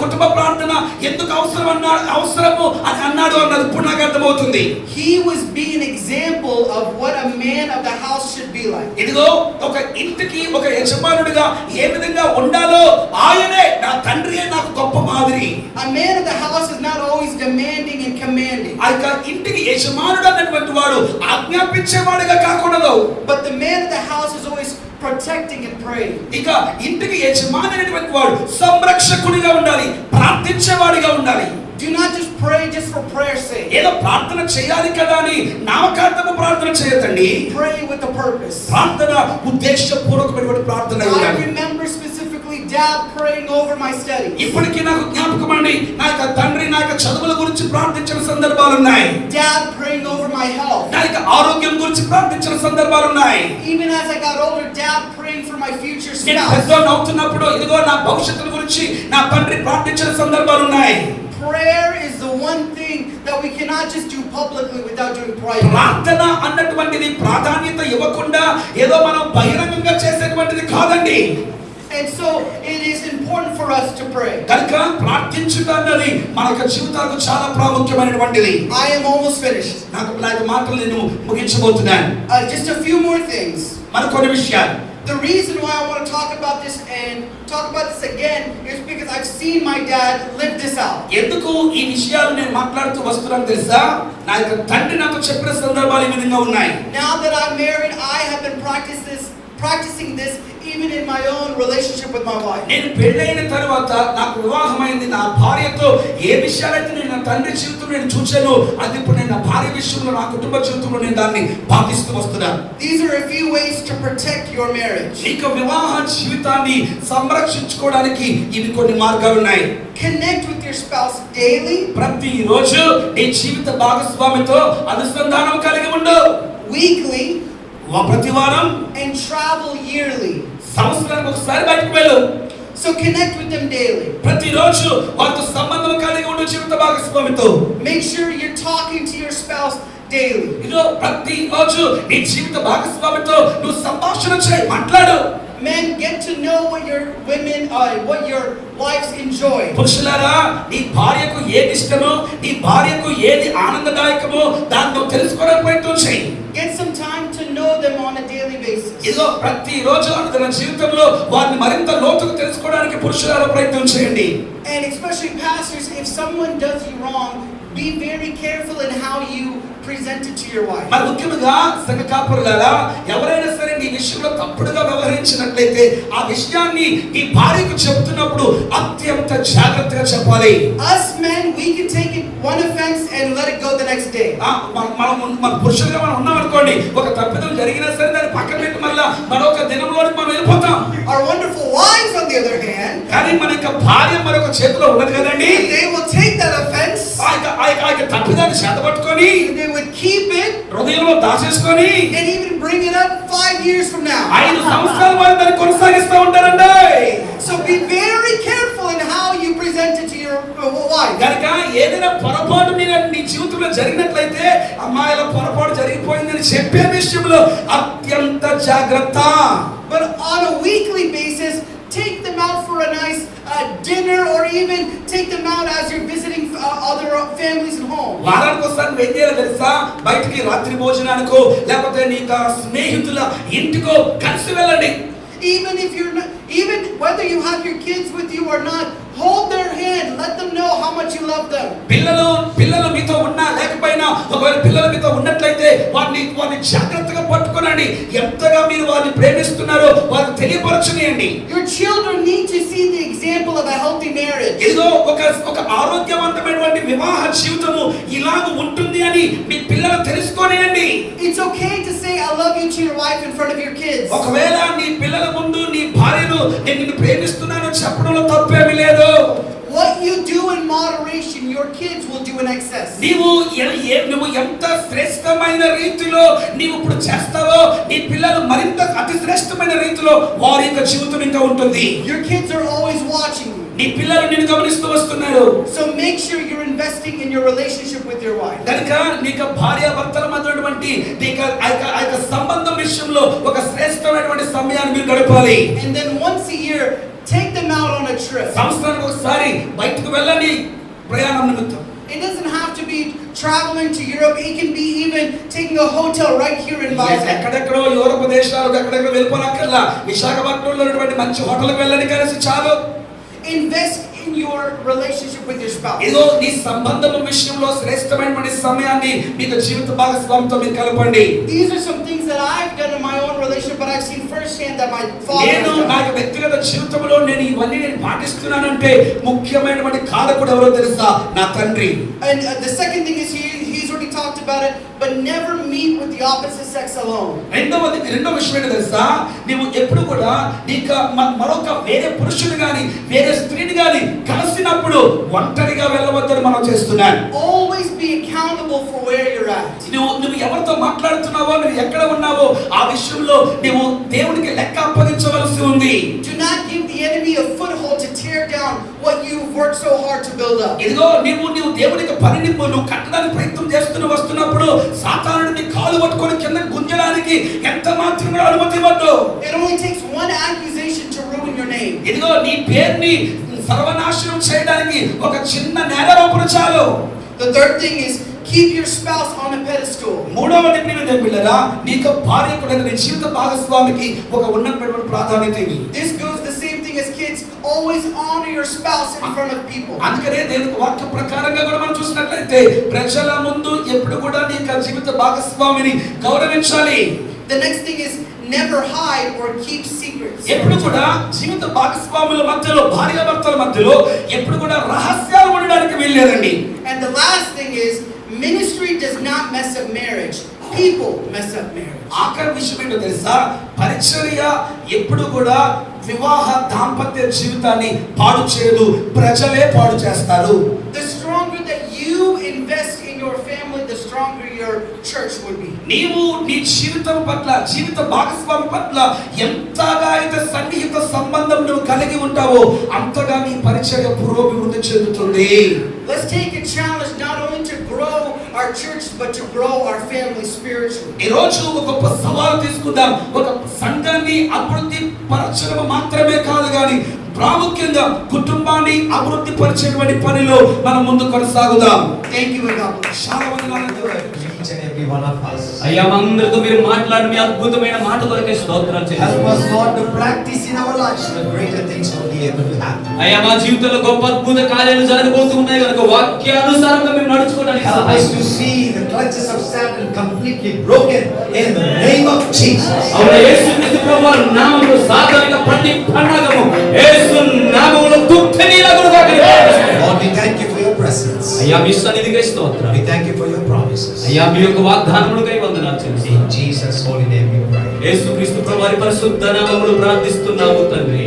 కుటుంబ ప్రార్థన ఎందుకు అవసరము అని అన్నాడు అన్నది ఇప్పుడు నాకు అర్థమవుతుంది. He was being an example of what a man of the house should be like. ఇదిగో ఒక ఇంటికి ఒక యజమానుడిగా ఏ విధంగా ఉండాలో ఆయనే నా తండ్రియే నాకు గొప్ప మాదిరి. A man of the house is not always demanding and commanding. ఆ ఇంటికి యజమానుడు అన్నటువంటి వాడు ఆజ్ఞాపించేవాడుగా కాకూడదు. But the man of the house is always protecting and praying. ఇక ఇంటికి యజమానుడైనటువంటి వాడు సంరక్షకుడిగా ఉండాలి, ప్రార్థించేవాడిగా ఉండాలి. Do not just pray just for prayer's sake. ఏదో ప్రార్థన చేయాలి కదా అని నామకార్థము ప్రార్థన చేయొద్దండి. Pray with a purpose. ప్రార్థన ఉద్దేశపూర్వకమైనటువంటి ప్రార్థన I ఉండాలి. remember specifically Dad praying over my studies. ఇప్పటికీ నాకు జ్ఞాపకమండి, నా యొక్క తండ్రి నా యొక్క చదువుల గురించి ప్రార్థించిన సందర్భాలు ఉన్నాయి. Dad praying over my health. నా యొక్క ఆరోగ్యం గురించి ప్రార్థించిన సందర్భాలు ఉన్నాయి. Even as I got older, Dad praying for my future నేను spouse. పెద్దవాడిని అవుతున్నప్పుడు ఇదిగో నా భవిష్యత్తు గురించి నా తండ్రి ప్రార్థించిన సందర్భాలు ఉన్నాయి. Prayer is the one thing that we cannot just do publicly without doing private. ప్రార్థన అన్నటువంటిది ప్రాధాన్యత ఇవ్వకుండా ఏదో మనం బహిరంగంగా చేసేటువంటిది కాదండి. And so it is important for us to pray. కనుక ప్రార్థించుట అన్నది మన యొక్క జీవితాలకు చాలా ప్రాముఖ్యమైనటువంటిది. I am almost finished. నాకు మాటలు నేను ముగించబోతున్నాను. Just a few more things. మరికొన్ని విషయాలు. The reason why I want to talk about this and talk about this again is because I've seen my dad live this out. ఎందుకు ఈ విషయాలు నేను మాట్లాడుతూ వస్తున్నాను తెలుసా? నా యొక్క తండ్రి నాతో చెప్పిన సందర్భాలు ఈ విధంగా ఉన్నాయి. Now that I'm married, I have been practicing this even in my own relationship with my wife. నేను పెళ్ళైన తర్వాత నాకు వివాహమైంది, నా భార్యతో ఏ విషయాలైతే నేను నా తండ్రి జీవితంలో నేను చూచాను అది ఇప్పుడు నేను నా భార్య విషయంలో నా కుటుంబ జీవితంలో నేను దాన్ని పాటిస్తూ వస్తున్నాను. These are a few ways to protect your marriage. నీకు వివాహ జీవితాన్ని సంరక్షించుకోవడానికి ఇవి కొన్ని మార్గాలు ఉన్నాయి. Connect with your spouse daily. ప్రతిరోజు నీ జీవిత భాగస్వామితో అనుసంధానం కలిగి ఉండు. Weekly. ప్రతి వారం. And travel yearly. సంవత్సరానికి ఒకసారి బయటకు వెళ్ళు. So connect with them daily. ప్రతిరోజు వారితో సంబంధం కలిగి ఉండు జీవిత భాగస్వామితో. Make sure you're talking to your spouse daily. ఇదో ప్రతిరోజు నీ జీవిత భాగస్వామితో నువ్వు సంభాషణ చేయి, మాట్లాడు. Men, get to know what your wives enjoy. పురుషులారా, నీ భార్యకు ఏది ఇష్టమో, నీ భార్యకు ఏది ఆనందదాయకమో దాన్ని నువ్వు తెలుసుకోవడానికి ప్రయత్నం చేయి. Get some time to know them on a daily basis. ఇదో ప్రతిరోజు తన జీవితంలో వారిని మరింత లోతుగా తెలుసుకోవడానికి పురుషులారా ప్రయత్నం చేయండి. And especially pastors, if someone does you wrong, be very careful in how you present it to your wife. మరి ముఖ్యంగా సంఘ కాపురులారా, ఎవరైనా సరే నీ విషయంలో తప్పుడుగా వ్యవహరించినట్లయితే ఆ విషయాన్ని నీ భార్యకు చెప్తున్నప్పుడు అత్యంత జాగ్రత్తగా చెప్పాలి. Us men, we can take it one offense and let it go the next day. మన పురుషులుగా మనం ఉన్నాం అనుకోండి, ఒక తప్పిదం జరిగినా సరే దాన్ని పక్కన పెట్టి మళ్ళా మరొక దినంలోకి మనం వెళ్ళిపోతాం. Our wonderful wives, on the other hand, కానీ మన యొక్క భార్య మరొక చేతిలో ఉన్నది కదండి, they will take that offense, ఆ తప్పిదాన్ని చేతపట్టుకొని they would keep it, హృదయంలో దాచేసుకొని and even bring it up 5 years from now. 5 సంవత్సరాల వరకు దాన్ని కొనసాగిస్తూ ఉంటారండి. So be very careful in how you present it to your wife. కనుక ఏదైనా పొరపాటు నీ జీవితంలో జరిగినట్లయితే అమ్మాయిల పొరపాటు జరిగిపోయిందని చెప్పే విషయంలో అత్యంత జాగ్రత్త. But on a weekly basis, take them out for a nice dinner, or even take them out as you're visiting other families at home. వారానికి ఒకసారి వెయ్యాలి తెలుసా, బయటికి రాత్రి భోజనానికో లేకపోతే నీ స్నేహితుల ఇంటికో కలిసి వెళ్ళండి. Even whether you have your kids with you or not, hold their hand, let them know how much you love them. పిల్లలు మీతో ఉన్నా లేకపోయినా, ఒకవేళ పిల్లలు మీతో ఉన్నట్లయితే వారిని జాగ్రత్తగా పట్టుకోనండి. ఎంతగా మీరు వారిని ప్రేమిస్తున్నారో వారికి తెలియపరచనియండి. Your children need to see the example of a healthy marriage. ఇదో ఒక ఆరోగ్యవంతమైనటువంటి వివాహ జీవితము ఇలాగ ఉంటుంది అని మీ పిల్లలు తెలుసుకోనియండి. It's okay to say I love you to your wife in front of your kids. ఒకవేళ నీ పిల్లల ముందు నీ భార్యను నేను నిన్ను ప్రేమిస్తున్నాను చెప్పడంలో తప్పేమీ లేదు. What you do in moderation, your your kids will do in excess. నువ్వు ఎంత శ్రేష్టమైన రీతిలో నీవు ఇప్పుడు చేస్తావో నీ పిల్లలు మరింత అతి శ్రేష్టమైన రీతిలో వారి యొక్క జీవితం ఇంకా ఉంటుంది. Your kids are always watching you. నీ పిల్లలు నిన్ను గమనిస్తూ వస్తున్నారు. So make sure you're investing in your relationship with your wife. కనుక నీకు భార్యాభర్తల మధ్యటువంటి నీకు ఆ యొక్క సంబంధం విషయంలో ఒక శ్రేష్టమైనటువంటి సమయాన్ని మీరు గడపాలి. And then once a year take them out on a trip. సంవత్సరానికి ఒకసారి బయటకు వెళ్ళండి ప్రయాణం నిమిత్తం. It doesn't have to be traveling to Europe. It can be even taking a hotel right here in Vizag. ఎక్కడెక్కడో యూరోప్ దేశాలకు ఎక్కడెక్కడో వెళ్ళిపోనక్కర్లా. విశాఖపట్నంలో ఉన్నటువంటి మంచి హోటల్కి వెళ్ళండి కలిసి చాలు. Invest in your relationship with your spouse. ఇదో నీ సంబంధం విషయంలో శ్రేష్టమైనటువంటి సమయాన్ని మీకు జీవిత భాగస్వామితో మీరు కలపండి. These are some things that I've done in my own relationship, but I've seen firsthand that my father has done. నా వ్యక్తిగత జీవితంలో నేను ఇవన్నీ పాటిస్తున్నానంటే ముఖ్యమైనటువంటి కారకుడు ఎవరో తెలుసా? నా తండ్రి. And the second thing is he's already talked about it, but never meet with the opposite sex alone. రెండో విషయం ఏంటో తెలుసా? నీవు ఎప్పుడు కూడా నీకు మరొక వేరే పురుషుడు గాని వేరే స్త్రీని గాని కలిసినప్పుడు ఒంటరిగా వెళ్ళవద్దని మనం చేస్తున్నాం. Always be accountable for where you're at. నువ్వు ఎవరితో మాట్లాడుతున్నావో నువ్వు ఎక్కడ ఉన్నావో ఆ విషయంలో నువ్వు దేవునికి లెక్క అప్పగించవలసి ఉంది. Do not give the enemy a foothold to tear down what you've worked so hard to build up. ఇదిగో నువ్వు దేవునికి పనిని నువ్వు కట్టడానికి ప్రయత్నం చేస్తూ వస్తున్నప్పుడు సాతానుడు నీ కాలు పట్టుకొని కింద గుంజడానికి ఎంత మాత్రం అనుమతి ఇవ్వద్దు. It only takes one accusation to ruin your name. ఇదిగో నీ పేరుని సర్వనాశనం చేయడానికి ఒక చిన్న నేరారోపణ చాలు. The third thing is keep your spouse on a pedestal. మూడవది ప్రియమైన పిల్లరా, నీకు భార్యకు లేదా నీ జీవిత భాగస్వామికి ఒక ఉన్నతమైన ప్రాధాన్యత ఇవ్వు. This goes the same thing as kids. Always honor your spouse in front of people. అందుకనే దేవుని వాక్య ప్రకారంగా కూడా మనం చూసినట్లయితే ప్రజల ముందు ఎప్పుడు కూడా నీ జీవిత భాగస్వామిని గౌరవించాలి. The next thing is never hide or keep secrets. ఎప్పుడు కూడా జీవిత భాగస్వాముల మధ్యలో భార్యాభర్తల మధ్యలో ఎప్పుడు కూడా రహస్యాలు ఉండడానికి వీల్లేదండి. And the last thing is ministry does not mess up marriage. People mess up marriage. ఆఖరి విషయం ఏంటో తెలుసా? పరిచర్య ఎప్పుడు కూడా వివాహ దాంపత్య జీవితాన్ని పాడు చేయదు, ప్రజలే పాడు చేస్తారు. The stronger that you invest in your family, the stronger your church would be. నీవు నీ జీవితం పట్ల జీవిత భాగస్వామి పట్ల ఎంతగా అయితే సన్నిహిత సంబంధం నువ్వు కలిగి ఉంటావో అంతగా నీ పరిచర్య పురోభివృద్ధి చెందుతుంది. Let's take a challenge not only to grow our church but to grow our family spiritually. ఈ రోజు ఒక గొప్ప సవాలు తీసుకుందాం. ఒక సంఘాన్ని అభివృద్ధి పరచడం మాత్రమే కాదు కానీ ప్రాముఖ్యంగా కుటుంబాన్ని అభివృద్ధి పరిచేటువంటి పనిలో మనం ముందు కొనసాగుదాం. Thank you and God bless. Each and every one of us. అయ్యా అందరితో మీరు మాట్లాడి మీ అద్భుతమైన మాట కొరకే స్తోత్రాలు Help చెల్లిస్తున్నాము. us, Lord, to practice in our lives the greater things will be able to happen. అయ్యా మా జీవితంలో గొప్ప అద్భుత కార్యాలు జరగబోతున్నాయి కనుక వాక్యానుసారంగా మేము నడుచుకోవడానికి Help us సహాయం to see the clutches of Satan completely broken in the name of Jesus. అవును యేసుక్రీస్తు ప్రభువు నామములో సాతానిక ప్రతి పండగము యేసు నామములో తుట్టనీలగునుగాక. Lord, we thank you for your presence. అయ్యా మీ సన్నిధికి స్తోత్రం. We thank you for your promises. అయ్యా మీ యొక్క వాగ్దానములకై వందనాలు చెల్లిస్తున్నాము. In Jesus' holy name we pray. యేసుక్రీస్తు ప్రభువు వారి పరిశుద్ధ నామములో ప్రార్థిస్తున్నాము తండ్రి.